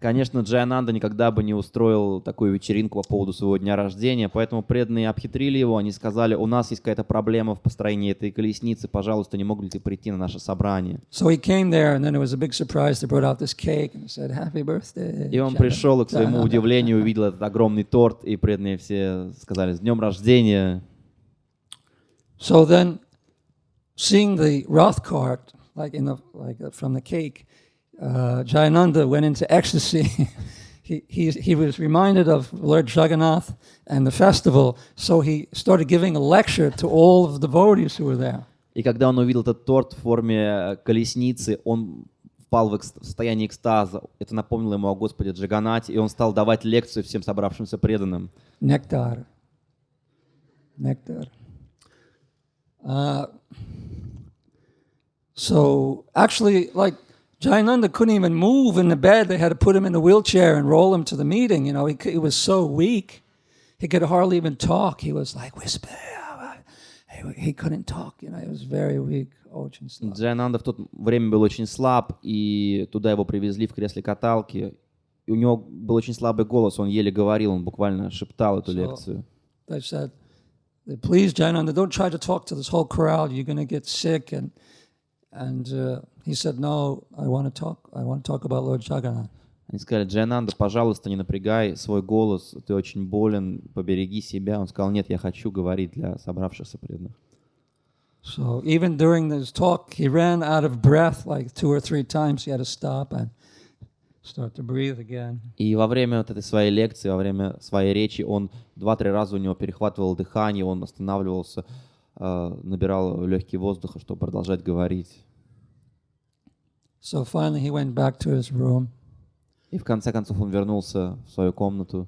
Конечно, Джаянанда никогда бы не устроил такую вечеринку по поводу своего дня рождения, поэтому преданные обхитрили его, они сказали, у нас есть какая-то проблема в построении этой колесницы, пожалуйста, не мог ли ты прийти на наше собрание? So he came there, and then it was a big surprise, they brought out this cake, and said, happy birthday. И он пришел, и к своему удивлению увидел этот огромный торт, и преданные все сказали, с днем рождения. So then, seeing the Rath cart, from the cake, Jayananda went into ecstasy. he was reminded of Lord Jagannath and the festival, so he started giving a lecture to all of the devotees who were there. И когда он увидел этот торт в форме колесницы, он впал в состояние экстаза. Это напомнило ему о Господе Джаганнате, и он стал давать лекцию всем собравшимся преданным. Nectar. So actually, like, Jayananda couldn't even move in the bed. They had to put him in a wheelchair and roll him to the meeting. You know, he was so weak. He could hardly even talk. He was like, whisper. He couldn't talk. You know, he was very weak. Очень слаб. Джаянанда в то время был очень слаб, и туда его привезли в кресле каталки. И у него был очень слабый голос, он еле говорил, он буквально шептал эту лекцию. They said, please, Jayananda, don't try to talk to this whole crowd. You're going to get sick. And he said, no, I want to talk about Lord Jagannath. Они сказали, Джаянанда, пожалуйста, не напрягай свой голос, ты очень болен, побереги себя. Он сказал, нет, я хочу говорить для собравшихся преданных. So even during this talk, he ran out of breath like 2 or 3 times. He had to stop and start to breathe again. И во время вот этой своей лекции, во время своей речи, он 2-3 раза у него перехватывал дыхание, он останавливался, набирал легкие воздуха, чтобы продолжать говорить. So finally he went back to his room. И в конце концов он вернулся в свою комнату.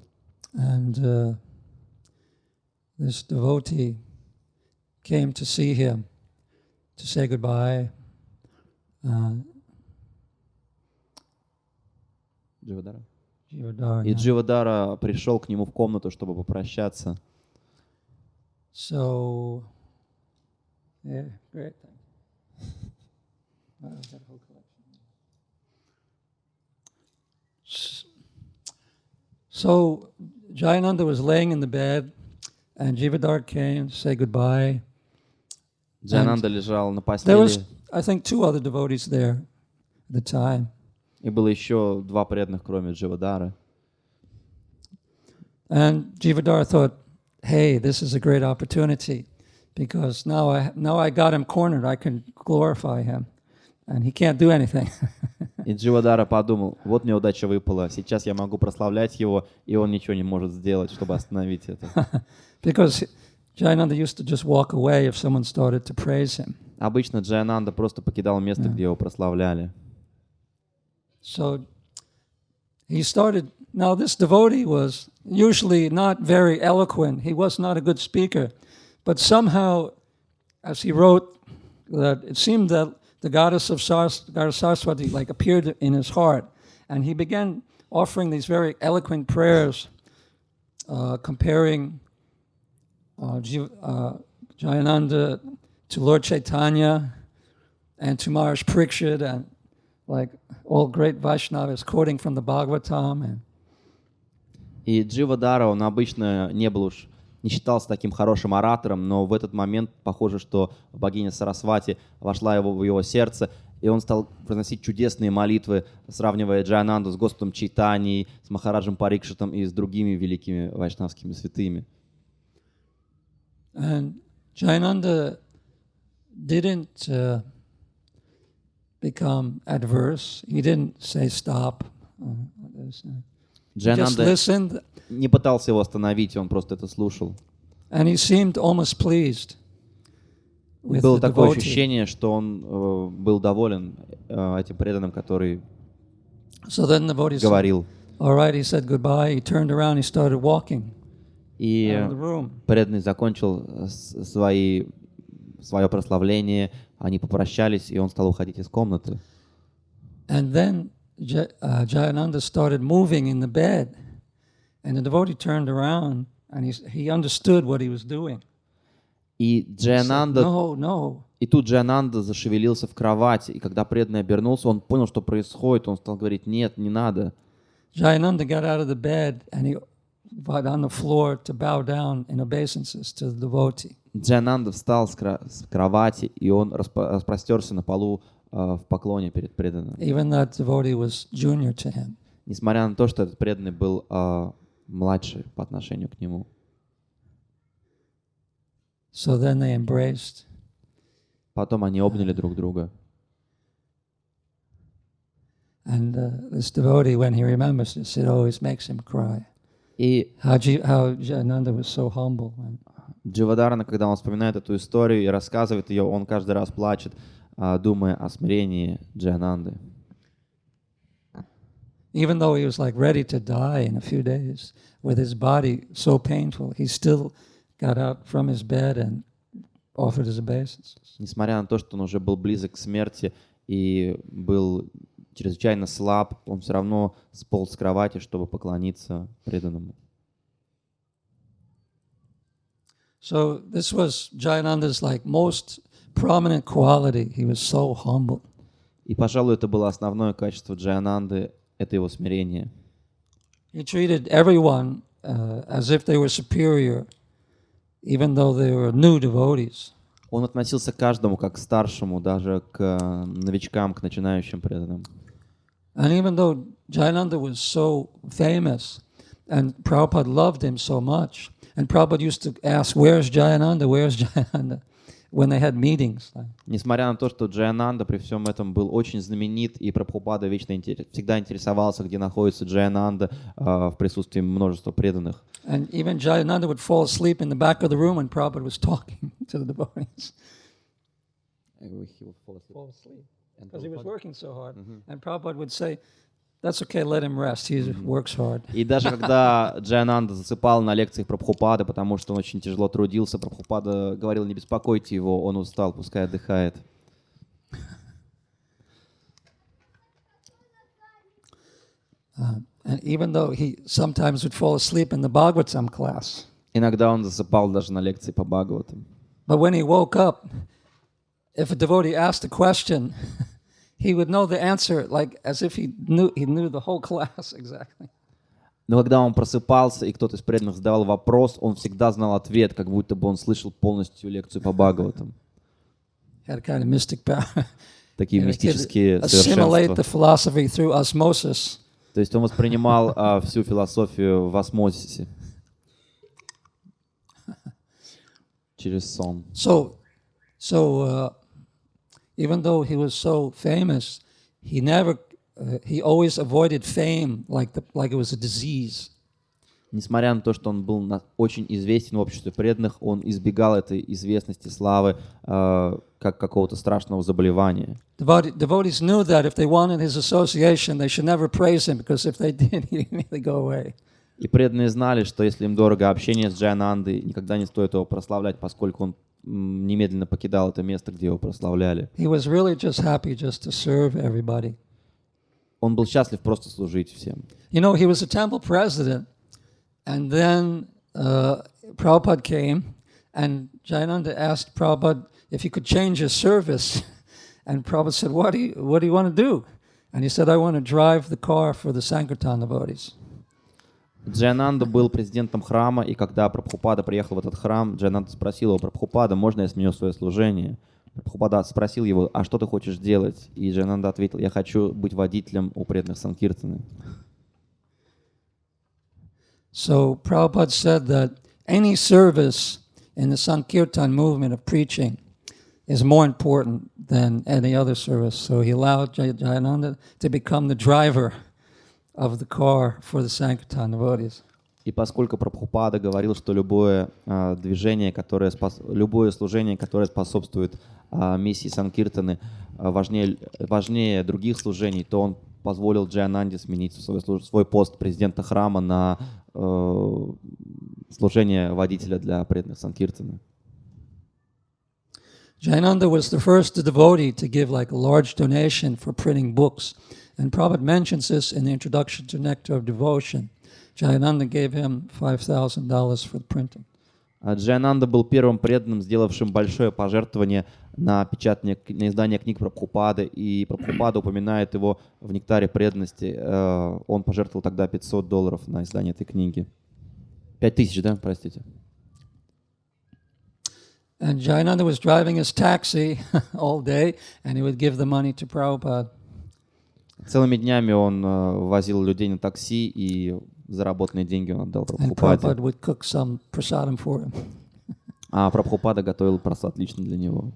And this devotee came to see him, to say goodbye. Дживадара. Jivadara, И Дживадара пришел к нему в комнату, чтобы попрощаться. So, yeah, great. Wow, that whole collection. So, Jayananda was laying in the bed, and Jivadara came to say goodbye. Джаянанда лежал на There was, постели, I think, 2 other devotees there at the time. и было еще 2 преданных, кроме Дживадары. And Jivadara thought, hey, this is a great opportunity, because now I got him cornered. I can glorify him, and he can't do anything. И Дживадара подумал, вот мне удача выпала, сейчас я могу прославлять его, и он ничего не может сделать, чтобы остановить это. Because Jayananda used to just walk away if someone started to praise him. Обычно Джаянанда просто покидал место, где его прославляли. So he started. Now this devotee was usually not very eloquent. He was not a good speaker, but somehow, as he wrote, that it seemed that the goddess of Saraswati like appeared in his heart, and he began offering these very eloquent prayers, comparing Jayananda to Lord Chaitanya and to Maharaj Parikshit, and like all great Vaishnavas quoting from the Bhagavatam. И Дживадара, он обычно не был уж не считался таким хорошим оратором, но в этот момент похоже, что богиня Сарасвати вошла в его сердце, и он стал произносить чудесные молитвы, сравнивая Джаянанду с Господом Чайтаньей, с Махараджем Парикшитом и с другими великими вайшнавскими святыми. And Jayananda didn't become adverse. He didn't say stop. He just Джаянанда listened, не пытался его остановить, он просто это слушал. and he seemed almost pleased with Было the такое devotee. ощущение, что он был доволен этим преданным, который So then the devotee said, говорил. all right, he said goodbye. He turned around, he started walking И out of the room. преданный закончил свое прославление, они попрощались, и он стал уходить из комнаты. And then Jayananda started moving in the bed, and the devotee turned around, and he understood what he was doing. И He said, Джаянанда, no. и тут Джаянанда зашевелился в кровати, и когда преданный обернулся, он понял, что происходит, он стал говорить: нет, не надо. Jayananda got out of the bed, and he got on the floor to bow down in obeisances to the devotee. Джаянанда встал с кровати, и он распростерся на полу в поклоне перед преданным. Even that devotee was junior to him. Несмотря на то, что этот преданный был младше по отношению к нему. So then they embraced. Потом они обняли друг друга. And this devotee, when he remembers this, it always makes him cry. И How Jayananda was so humble. Дживадарана, когда он вспоминает эту историю и рассказывает ее, он каждый раз плачет, думая о смирении Джаянанды. Even though he was like ready to die in a few days, with his body so painful, he still got out from his bed and offered his obeisances. Несмотря на то, что он уже был близок к смерти и был чрезвычайно слаб, он все равно сполз с кровати, чтобы поклониться преданному. So this was Jayananda's like most prominent quality. He was so humble. И, пожалуй, это было основное качество Джаянанды, это его смирение. He treated everyone as if they were superior, even though they were new devotees. Он относился к каждому как к старшему, даже к новичкам, к начинающим преданным. And even though Jayananda was so famous, and Prabhupada loved him so much, and Prabhupada used to ask, "Where's Jayananda? Where's Jayananda?" when they had meetings. Несмотря на то, что Джаянанда при всем этом был очень знаменит, и Прабхупада всегда интересовался, где находится Джаянанда в присутствии множества преданных. And even Jayananda would fall asleep in the back of the room when Prabhupada was talking to the devotees. He would fall asleep. Because he was working so hard. And Prabhupada would say, "That's okay, let him rest. He works hard." И даже когда Джаянанда засыпал на лекциях Прабхупады, потому что он очень тяжело трудился, Прабхупада говорил: не беспокойте его, он устал, пускай отдыхает. And even though he sometimes would fall asleep in the Bhagavatam class. Иногда он засыпал даже на лекции по Бхагаватам. But when he woke up, if a devotee asked a question, he would know the answer like as if he knew the whole class exactly. Но когда он просыпался, и кто-то из преданных задавал вопрос, он всегда знал ответ, как будто бы он слышал полностью лекцию по Бхагаватам. Had a kind of mystic power. Такие мистические Assimilate the совершенства. philosophy through osmosis. То есть он воспринимал всю философию в осмозисе. Через сон. So even though he was so famous, he always avoided fame like it was a disease. Несмотря на то, что он был очень известен в обществе преданных, он избегал этой известности, славы, как какого-то страшного заболевания. Devotees knew that if they wanted his association, they should never praise him, because if they did, he'd immediately go away. И преданные знали, что если им дорого общение с Джаянандой, никогда не стоит его прославлять, поскольку он немедленно покидал это место, где его прославляли. He was really just happy just to serve everybody. Он был счастлив просто служить всем. You know, he was a temple president, and then Prabhupada came, and Jayananda asked Prabhupada if he could change his service, and Prabhupada said, what do you want to do? And he said, I want to drive the car for the Sankirtan devotees. Джаянанда был президентом храма, и когда Прабхупада приехал в этот храм, Джаянанда спросил его: Прабхупада, можно я сменю свое служение? Прабхупада спросил его: а что ты хочешь делать? И Джаянанда ответил: я хочу быть водителем у преданных Санкиртаны. So Prabhupada said that any service in the Sankirtan movement of preaching is more important than any other service. So he allowed Jayananda to become the driver of the car for the Sankirtan devotees. И поскольку Прабхупада говорил, что любое движение, любое служение, которое способствует миссии Санкиртаны, важнее других служений, то он позволил Джаянанде сменить свой пост президента храма на служение водителя для преданных Санкиртаны. Jayananda was the first devotee to give like a large donation for printing books. And Prabhupada mentions this in the introduction to Nectar of Devotion. Jayananda gave him $5,000 for the printing. Джаянанда был первым преданным, сделавшим большое пожертвование на издание книг Прабхупады, и Прабхупада упоминает его в «Нектаре преданности». Он пожертвовал тогда $500 на издание этой книги. 5000, да, простите. And Jayananda was driving his taxi all day, and he would give the money to Prabhupada. Целыми днями он возил людей на такси, и заработанные деньги он отдал And Прабхупаде. Prabhupada would cook some prasadam for him. А Прабхупада готовил просад лично для него.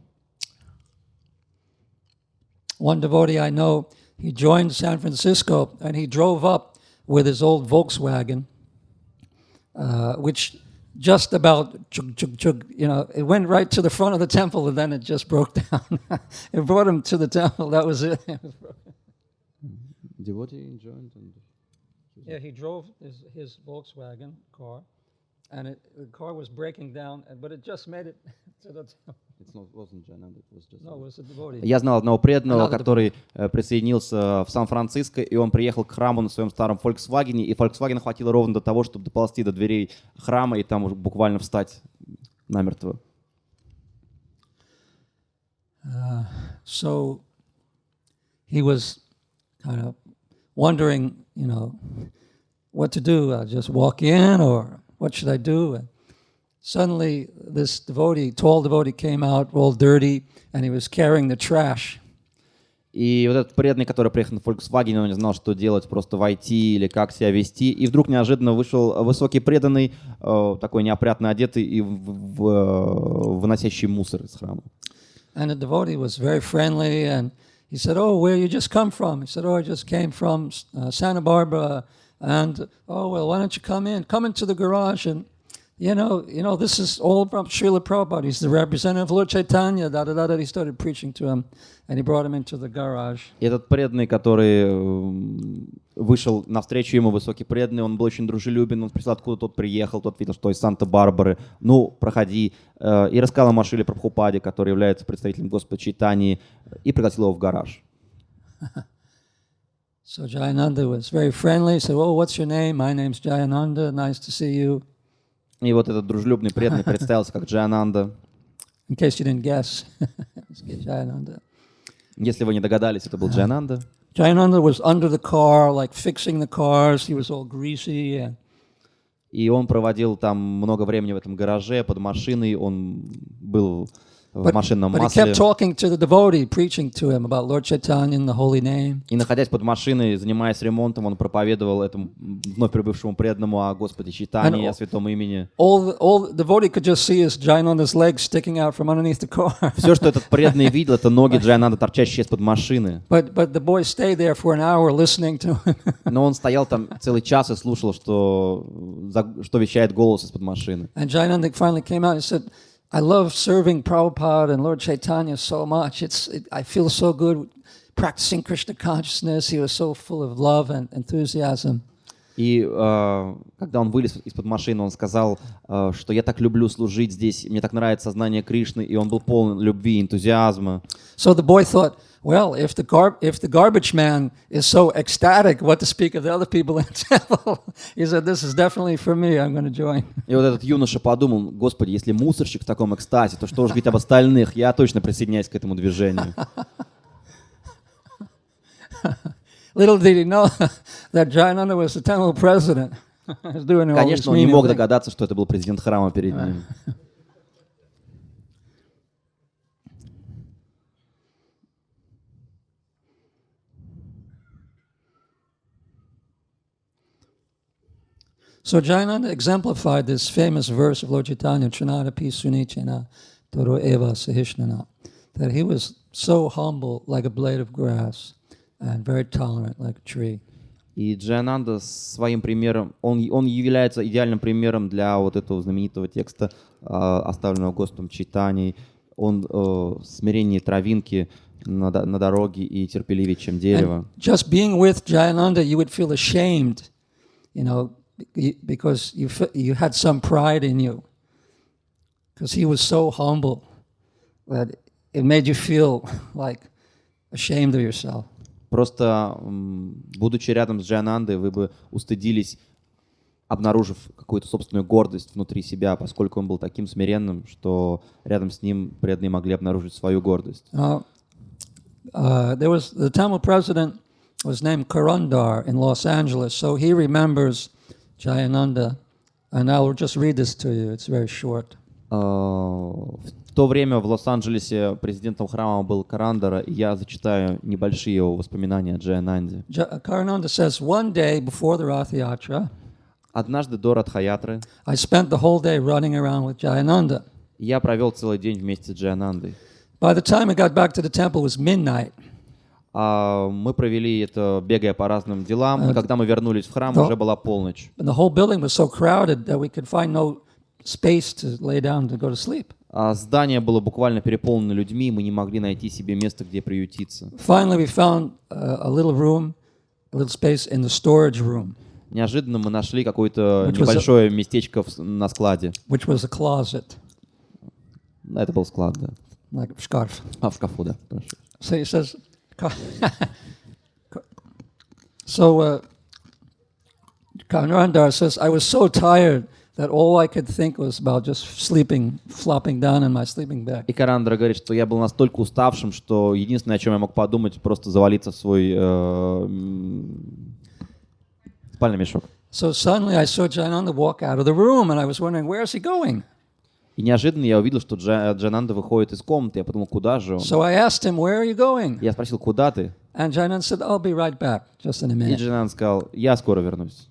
One devotee I know, he joined San Francisco, and he drove up with his old Volkswagen, which just about, it went right to the front of the temple, and then it just broke down. It brought him to the temple. That was it. Devotee joined. Yeah, he drove his Volkswagen car, and the car was breaking down, but it just made it to the temple. No, it was a devotee. Я знал одного преданного, Another который присоединился в Сан-Франциско, и он приехал к храму на своем старом Volkswagen, и Volkswagen хватило ровно до того, чтобы доползти до дверей храма и там уже буквально встать намертво. So he was kind of wondering, what to do. Just walk in, or what should I do? And suddenly, this tall devotee, came out all dirty, and he was carrying the trash. И вот этот преданный, который приехал на Volkswagen, он не знал, что делать, просто войти или как себя вести. И вдруг неожиданно вышел высокий преданный, такой неопрятно одетый и выносящий мусор из храма. And the devotee was very friendly, and he said, "Oh, where you just come from?" He said, "Oh, I just came from Santa Barbara." And, "Oh, well, why don't you come into the garage, and this is all from Srila Prabhupada. He's the representative of Lord Chaitanya." He started preaching to him, and he brought him into the garage. И этот преданный, который вышел навстречу ему, высокий преданный, он был очень дружелюбен, он спросил, откуда тот приехал, тот видел, что из Санта-Барбары. Ну, проходи. И рассказал ему о Шриле Прабхупаде, который является представителем Господа Чайтаньи, и пригласил его в гараж. So Jayananda was very friendly. He said, "Oh, what's your name?" "My name's Jayananda. Nice to see you." И вот этот дружелюбный преданный представился как Джаянанда. In case you didn't guess, it's Jayananda. Если вы не догадались, это был Джаянанда. Jayananda was under the car, like fixing the cars. He was all greasy. И он проводил там много времени в этом гараже, под машиной. Он был в машинном But he масле. kept talking to the devotee, preaching to him about Lord Chaitanya and the holy name. И находясь под машиной, занимаясь ремонтом, он проповедовал этому вновь прибывшему преданному о Господе Чайтаньи, о святом имени. All the devotee could just see is Jayananda's legs sticking out from underneath the car. Все, что этот преданный видел, это ноги Джаянанды, торчащие из-под машины. But the boy stayed there for an hour listening to him. Но он стоял там целый час и слушал, что вещает голос из-под машины. And Jayananda finally came out and said, "I love serving Prabhupada and Lord Chaitanya so much. I feel so good practicing Krishna consciousness." He was so full of love and enthusiasm. И когда он вылез из-под машины, он сказал, что я так люблю служить здесь, мне так нравится сознание Кришны, и он был полон любви и энтузиазма. So the boy thought, well, if the garbage man is so ecstatic, what to speak of the other people in the temple? He said, "This is definitely for me. I'm going to join." И вот этот юноша подумал, Господи, если мусорщик в таком экстазе, то что уж говорить об остальных, я точно присоединяюсь к этому движению. Little did he know that Jayananda was the temple president. He's doing all these Конечно, он не menial мог things. догадаться, что это был президент храма перед ним. So Jayananda exemplified this famous verse of Lord Chaitanya, Trinadapi Sunichena Toro Eva Sahishnana, that he was so humble like a blade of grass and very tolerant like a tree. И Джаянанда своим примером, он является идеальным примером для вот этого знаменитого текста, оставленного Господом Чайтаньей. Он смирение травинки на дороге и терпеливее, чем дерево. And just being with Jayananda, you would feel ashamed, because you had some pride in you, because he was so humble that it made you feel like ashamed of yourself. Просто, будучи рядом с Джаянандой, вы бы устыдились, обнаружив какую-то собственную гордость внутри себя, поскольку он был таким смиренным, что рядом с ним преданные могли обнаружить свою гордость. There was the Tamil president was named Karandar in Los Angeles, so he remembers Jayananda, and I will just read this to you. It's very short. В то время в Лос-Анджелесе президентом храма был Карандара, и я зачитаю небольшие его воспоминания о Джаянанде. Karananda says, one day before the Rath Yatra, Однажды до Радха-ятры I spent the whole day running around with Jayananda. я провел целый день вместе с Джаянандой. By the time I got back to the temple, it was midnight. Мы провели это, бегая по разным делам, и когда мы вернулись в храм, уже была полночь. And the whole building was so crowded that we could find no space to lay down to go to sleep. Здание было буквально переполнено людьми, мы не могли найти себе место, где приютиться. Finally, we found a little room, a little space in the storage room, Неожиданно мы нашли какое-то Which was небольшое местечко на складе. which was a closet, Это был склад, да. like a scarf. В шкафу, да. Прошу. So he says, so Karnarandar says, I was so tired that all I could think was about just sleeping, flopping down in my sleeping bag. И Карандра говорит, что я был настолько уставшим, что единственное, о чем я мог подумать, просто завалиться в свой спальный мешок. So suddenly I saw Jayananda walk out of the room, and I was wondering, where is he going? И неожиданно я увидел, что Джаянанда выходит из комнаты. Я подумал, куда же он? So I asked him, where are you going? Я спросил, куда ты? And Jayananda said, I'll be right back, just in a И minute. Джаянанда сказал, я скоро вернусь.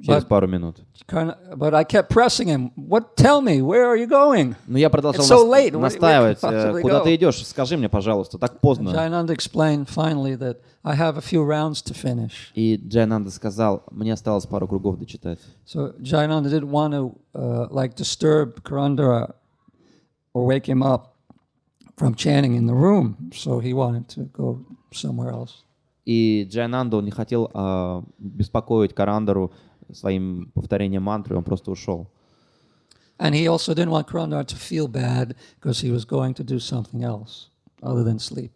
Через пару минут. But I kept pressing him. Tell me, where are you going? Но я продолжал It's so late. настаивать. Where can we possibly Куда go? ты идешь? Скажи мне, пожалуйста, так поздно. Jayananda explained finally that I have a few rounds to finish. И Джаянанда сказал, мне осталось пару кругов дочитать. So Jayananda didn't want to disturb Karandara or wake him up from chanting in the room, so he wanted to go somewhere else. И Джаянанда, он не хотел беспокоить Карандару своим повторением мантры, он просто ушел. And he also didn't want Karandara to feel bad because he was going to do something else other than sleep.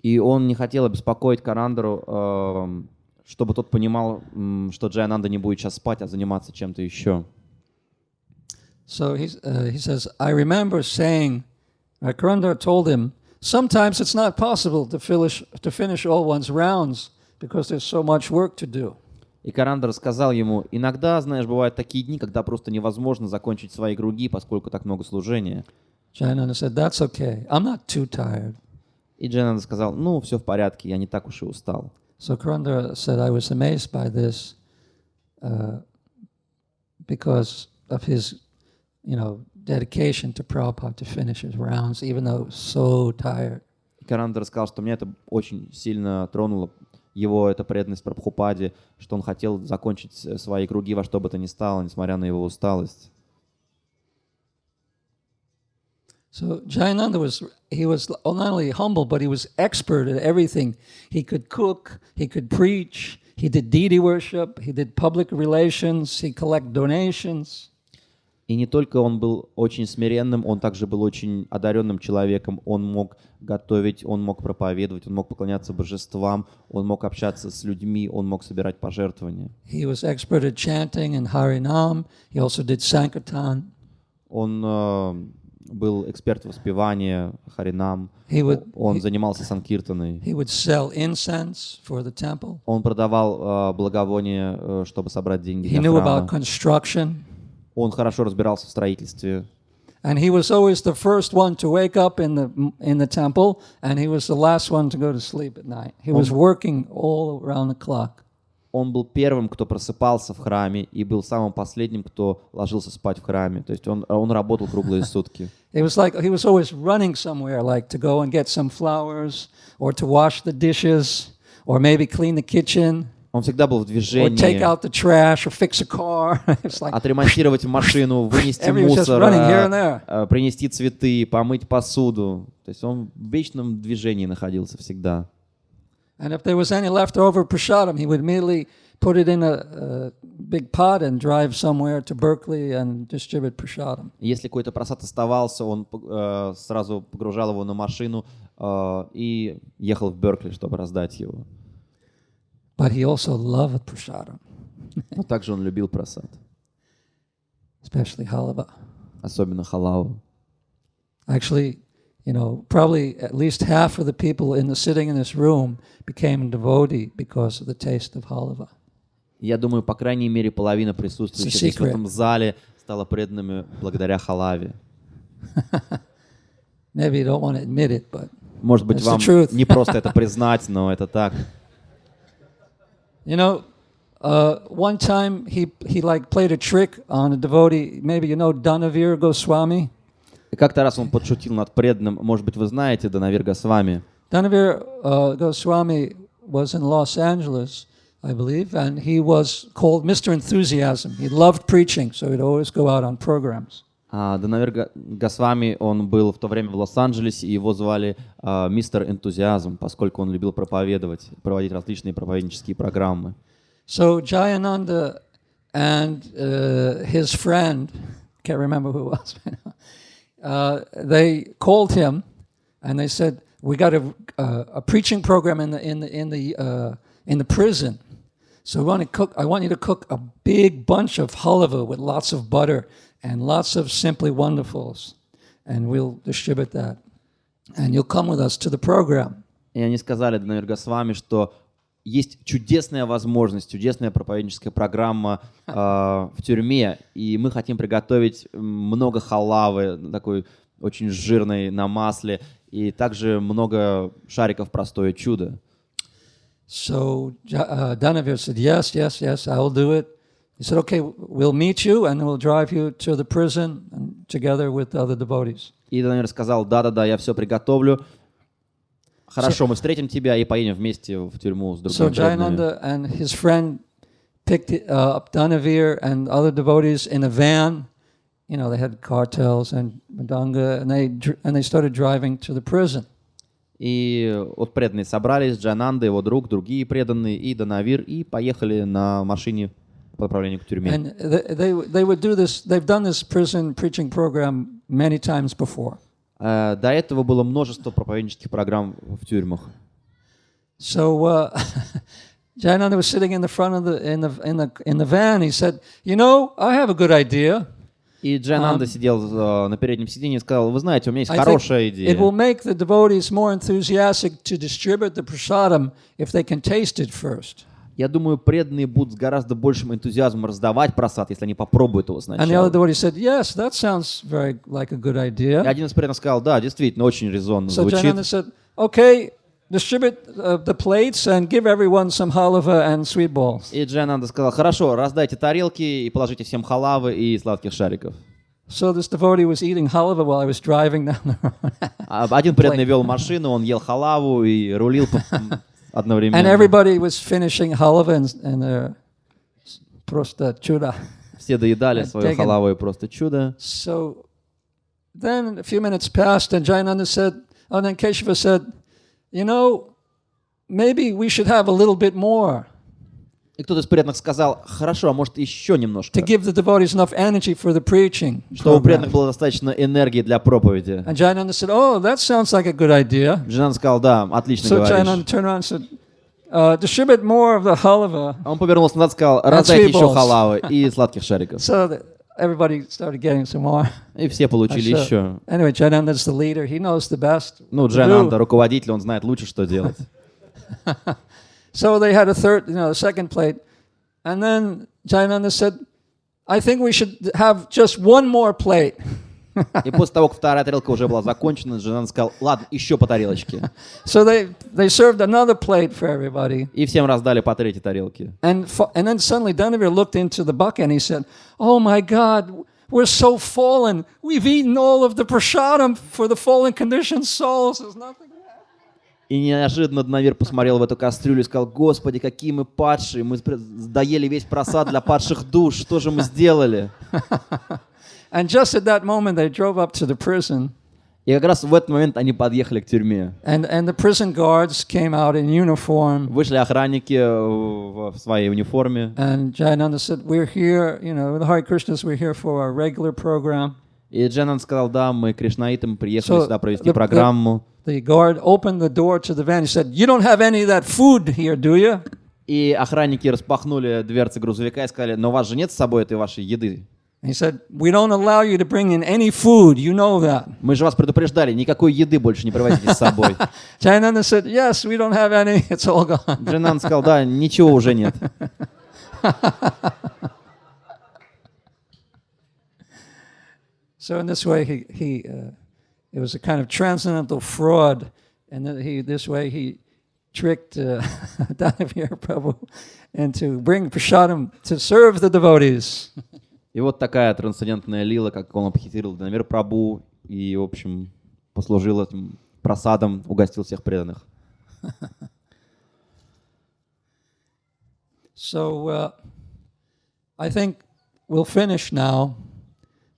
И он не хотел беспокоить Карандару, чтобы тот понимал, что Джаянанда не будет сейчас спать, а заниматься чем-то еще. So he says, I remember saying, Karandara told him, sometimes it's not possible to finish all one's rounds because there's so much work to do. И Карандара сказал ему, иногда, знаешь, бывают такие дни, когда просто невозможно закончить свои круги, поскольку так много служения. Jayananda said, that's okay. I'm not too tired. И Джаянанда сказал, ну, все в порядке, я не так уж и устал. So Karandara said, I was amazed by this because of his, dedication to Prabhupada to finish his rounds, even though he was so tired. И Карандара сказал, что меня это очень сильно тронуло, его эта преданность Прабхупаде, что он хотел закончить свои круги во что бы то ни стало, несмотря на его усталость. So Jayananda was not only humble, but he was expert at everything. He could cook, he could preach, he did deity worship, he did public relations, he collected donations. И не только он был очень смиренным, он также был очень одаренным человеком. Он мог готовить, он мог проповедовать, он мог поклоняться божествам, он мог общаться с людьми, он мог собирать пожертвования. He was expert at chanting and Harinam. He also did Sankirtan. Он был эксперт в воспевании, харинам. Он занимался санкиртаной. He would sell incense for the temple. Он продавал благовония, чтобы собрать деньги He для knew about храма. construction. Он хорошо разбирался в строительстве. And he was always the first one to wake up in the temple, and he was the last one to go to sleep at night. He was working all around the clock. Он был первым, кто просыпался в храме, и был самым последним, кто ложился спать в храме. То есть он работал круглые сутки. It was like he was always running somewhere, like to go and get some flowers, or to wash the dishes, or maybe clean the kitchen. Он всегда был в Or take движении. out the trash, or fix a car. It's like Отремонтировать машину, вынести everybody was just мусор, running here and there. принести цветы, помыть посуду. То есть он в вечном движении находился всегда. And if there was any leftover prasadam, he would immediately put it in a big pot and drive somewhere to Berkeley and distribute prasadam. Если какой-то просад оставался, он сразу погружал его на машину и ехал в Беркли, чтобы раздать его. But he also loved prasadam, Но также он любил просад, especially halava. особенно халаву. Actually, probably at least half of the people sitting in this room became a devotee because of the taste of halava. Я думаю, по крайней мере, половина присутствующих здесь в этом зале стала преданными благодаря халаве. Maybe you don't want to admit it, but Может быть, That's вам the truth. не просто это признать, но это так. One time he played a trick on a devotee. Maybe you know Danavir Goswami. И как-то раз он подшутил над преданным. Может быть, вы знаете Данавир Госвами. Danavir Goswami was in Los Angeles, I believe, and he was called Mr. Enthusiasm. He loved preaching, so he'd always go out on programs. Данавир Госвами, он был в то время в Лос-Анджелесе, и его звали мистер Энтузиазм, поскольку он любил проповедовать, проводить различные проповеднические программы. So Jayananda and his friend, can't remember who it was, they called him and they said, "We got a preaching program in the prison. So I want you to cook a big bunch of halava with lots of butter and lots of simply wonderfuls, and we'll distribute that. And you'll come with us to the program." И они сказали Данавир Госвами, что есть чудесная возможность, чудесная проповедническая программа в тюрьме, и мы хотим приготовить много халавы, такой очень жирной на масле, и также много шариков простое чудо. So Danavir said, yes, I'll do it. He said, okay, we'll meet you and we'll drive you to the prison and together with other devotees. И Данавир сказал, да, я все приготовлю. Хорошо, мы встретим тебя и поедем вместе в тюрьму с другими So преданными. Jayananda and his friend picked up Danavir and other devotees in a van. They had cartels and madanga, and they started driving to the prison. И вот преданные собрались, Джаянанды, его друг, другие преданные, и Данавир, и поехали на машине по направлению к тюрьме. And they would do this. They've done this prison preaching program many times before. До этого было множество проповеднических программ в тюрьмах. So Jayananda was sitting in the front of the van. He said, I have a good idea. И Джаянанда сидел на переднем сиденье и сказал, вы знаете, у меня есть I хорошая think идея. it will make the devotees more enthusiastic to distribute the prasadam if they can taste it first. Я думаю, преданные будут с гораздо большим энтузиазмом раздавать просад, если они попробуют его And the other сначала. devotee said, yes, that sounds very like a good И idea. один из преданных сказал, да, действительно, очень резонно So звучит. Jayananda said, okay, distribute the plates and give everyone some halava and sweet balls. И Джаянанда сказал, хорошо, раздайте тарелки и положите всем халавы и сладких шариков. So this devotee was eating halava while I was driving down the road. Один преданный вел машину, он ел халаву и рулил And одновременно. everybody was finishing halava and просто чудо. Все доедали свою taken. халаву и просто чудо. So then a few minutes passed and Jayananda said, then Keshava said, maybe we should have a little bit more И кто-то из преданных сказал, хорошо, а может еще немножко, to give the devotees enough energy for the preaching чтобы у преданных program. было достаточно энергии для проповеди. And Jayananda said, that sounds like a good idea. Джаянанда сказал, да, отлично So говоришь. Jayananda turned around and said, distribute more of the halava. Он повернулся назад и сказал, раздайте sweet еще balls. халавы и сладких шариков. So everybody started getting some more. И все получили So, еще. anyway, Jayananda's the leader. He knows the best. Ну, to Джаянанда, do. руководитель, он знает лучше, что делать. So they had a third, the second plate. And then Jayananda said, I think we should have just one more plate. И после того, как вторая тарелка уже была закончена, Джаянанда сказал, ладно, еще по тарелочке. So they served another plate for everybody. И всем раздали по третьей тарелке. And then suddenly Danavir looked into the bucket and he said, oh my God, we're so fallen. We've eaten all of the prasadam for the fallen conditioned souls. There's nothing left. И неожиданно Данавир посмотрел в эту кастрюлю и сказал, Господи, какие мы падшие, мы доели весь просад для падших душ, что же мы сделали? And just at that moment, they drove up to the prison. И как раз в этот момент они подъехали к тюрьме. And the prison guards came out in uniform. Вышли охранники в своей униформе. And Jayananda said, we're here, the Hare Krishnas, we're here for our regular program. И Джаянанда сказал, да, мы кришнаиты, мы приехали So сюда провести программу. The guard opened the door to the van. He said, you don't have any of that food here, do you? И охранники распахнули дверцы грузовика и сказали, но у вас же нет с собой этой вашей еды. He said, we don't allow you to bring in any food, you know that. Мы же вас предупреждали, никакой еды больше не привозите с собой. Jayananda said, yes, we don't have any, it's all gone. Джаянанда сказал, да, ничего уже нет. So in this way, it was a kind of transcendental fraud, and this way he tricked Danavir Prabhu into bring prasadam to serve the devotees. И вот такая трансцендентная лила, как он обхитрил Данавир Прабху и, в общем, послужил этим просадом, угостил всех преданных. So I think we'll finish now,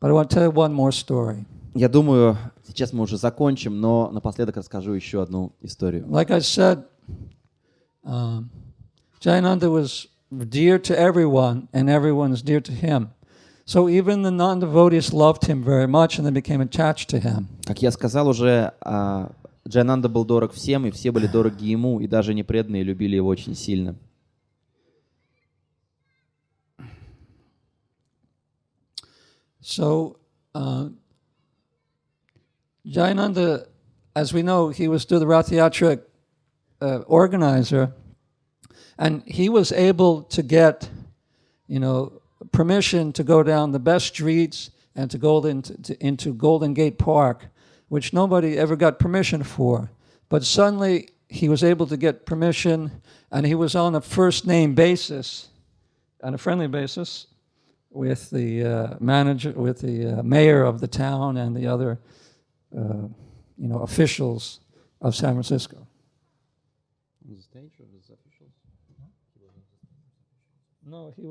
but I want to tell you one more story. Я думаю, сейчас мы уже закончим, но напоследок расскажу еще одну историю. Like I said, Jayananda was dear to everyone, and everyone is dear to him. So even the non-devotees loved him very much, and they became attached to him. Как я сказал уже, Джаянанда был дорог всем, и все были дороги ему, и даже непреданные любили его очень сильно. So Jayananda, as we know, he was the Rath Yatra organizer, and he was able to get, permission to go down the best streets and to go into Golden Gate Park, which nobody ever got permission for. But suddenly he was able to get permission, and he was on a first name basis, on a friendly basis, with the manager, with the mayor of the town and the other, officials of San Francisco. On the stage or his officials? No, he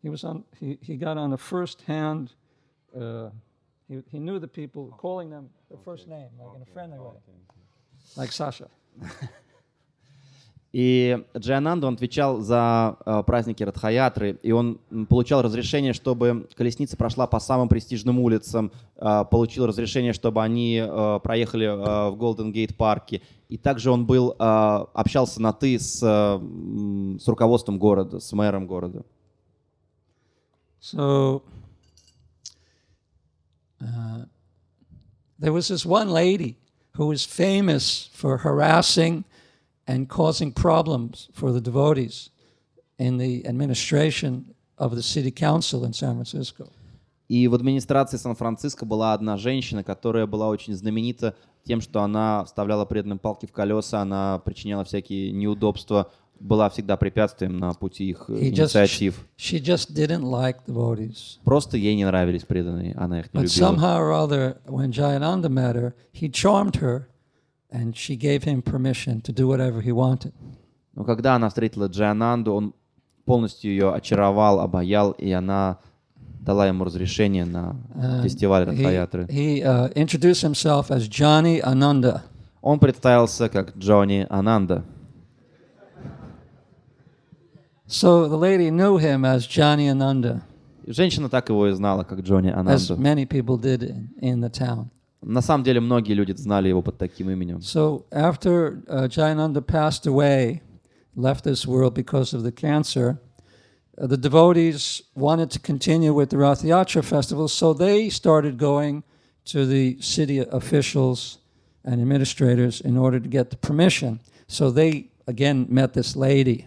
was on. He got on a first hand. He knew the people, calling them the first name, like in a friendly way, like Sasha. И Джаянанда, он отвечал за праздники Радхаятры, и он получал разрешение, чтобы колесница прошла по самым престижным улицам, получил разрешение, чтобы они проехали в Голден Гейт парке. И также он общался на «ты» с руководством города, с мэром города. So there was this one lady who was famous for harassing and causing problems for the devotees in the administration of the city council in San Francisco. И в администрации Сан-Франциско была одна женщина, которая была очень знаменита тем, что она вставляла преданным палки в колеса, она причиняла всякие неудобства, была всегда препятствием на пути их инициатив. She just didn't like devotees. Просто ей не нравились преданные, она их не But любила. somehow or other, when Jayananda met her, he charmed her, and she gave him permission to do whatever he wanted. Но когда она встретила Джаянанду, он полностью ее очаровал, обаял, и она дала ему разрешение на фестиваль Радхаятры. He introduced himself as Johnny Ananda. Он представился как Джонни Ананда. So the lady knew him as Johnny Ananda, Женщина так его и знала, как Джонни as Ананду. many people did in the town. На самом деле многие люди знали его под таким именем. So after Jayananda passed away, left this world because of the cancer, the devotees wanted to continue with the Rath Yatra festival, so they started going to the city officials and administrators in order to get the permission. So they, again, met this lady.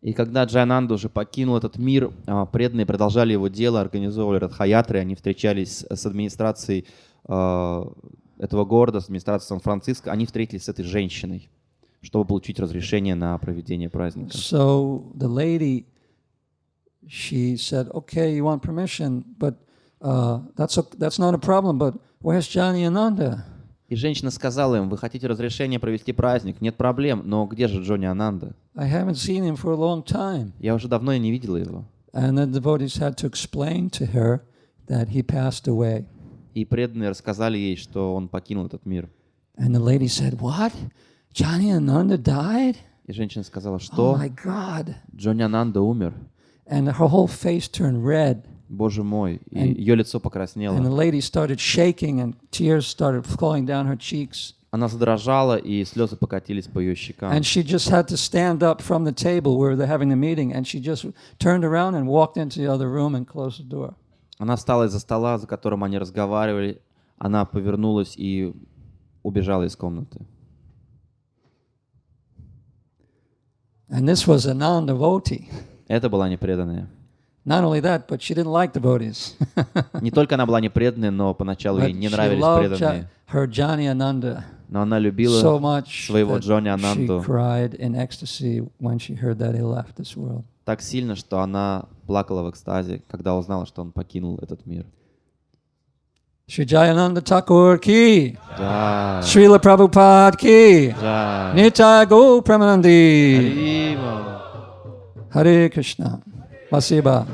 И когда Джаянанда уже покинул этот мир, преданные продолжали его дело, организовывали радхаятры, они встречались с администрацией этого города, с администрацией Сан-Франциско, они встретились с этой женщиной, чтобы получить разрешение на проведение праздника. So the lady, she said, okay, you want permission, but that's not a problem, but where's Jayananda? И женщина сказала им: вы хотите разрешение провести праздник? Нет проблем, но где же Джаянанда? I haven't seen him for a long time. Я уже давно не видела его. And the devotees had to explain to her that he passed away. И преданные рассказали ей, что он покинул этот мир. And the lady said, what? Jayananda died? И женщина сказала: Oh что? my God. Джаянанда умер. And her whole face turned red. Боже мой. И ее лицо покраснело. And the lady started shaking and tears started falling down her cheeks. Она задрожала, и слезы покатились по ее щекам. And she just had to stand up from the table where they're having the meeting, and she just turned around and walked into the other room and closed the door. Она встала из-за стола, за которым они разговаривали. Она повернулась и убежала из комнаты. And this was a non-devotee. Это была непреданная. Not only that, but she didn't like devotees. Не только она была непреданной, но поначалу ей But не she нравились loved преданные. her Jayananda Но она любила so much своего that Джаянанду she cried in ecstasy when she heard that he left this world. так сильно, что она плакала в экстазе, когда узнала, что он покинул этот мир. Shri Jayananda Thakur ki, Джай. Srila Prabhupada ki, Джай. Nitya Go Pramanandi, Харима. Hare Krishna, Spasiba.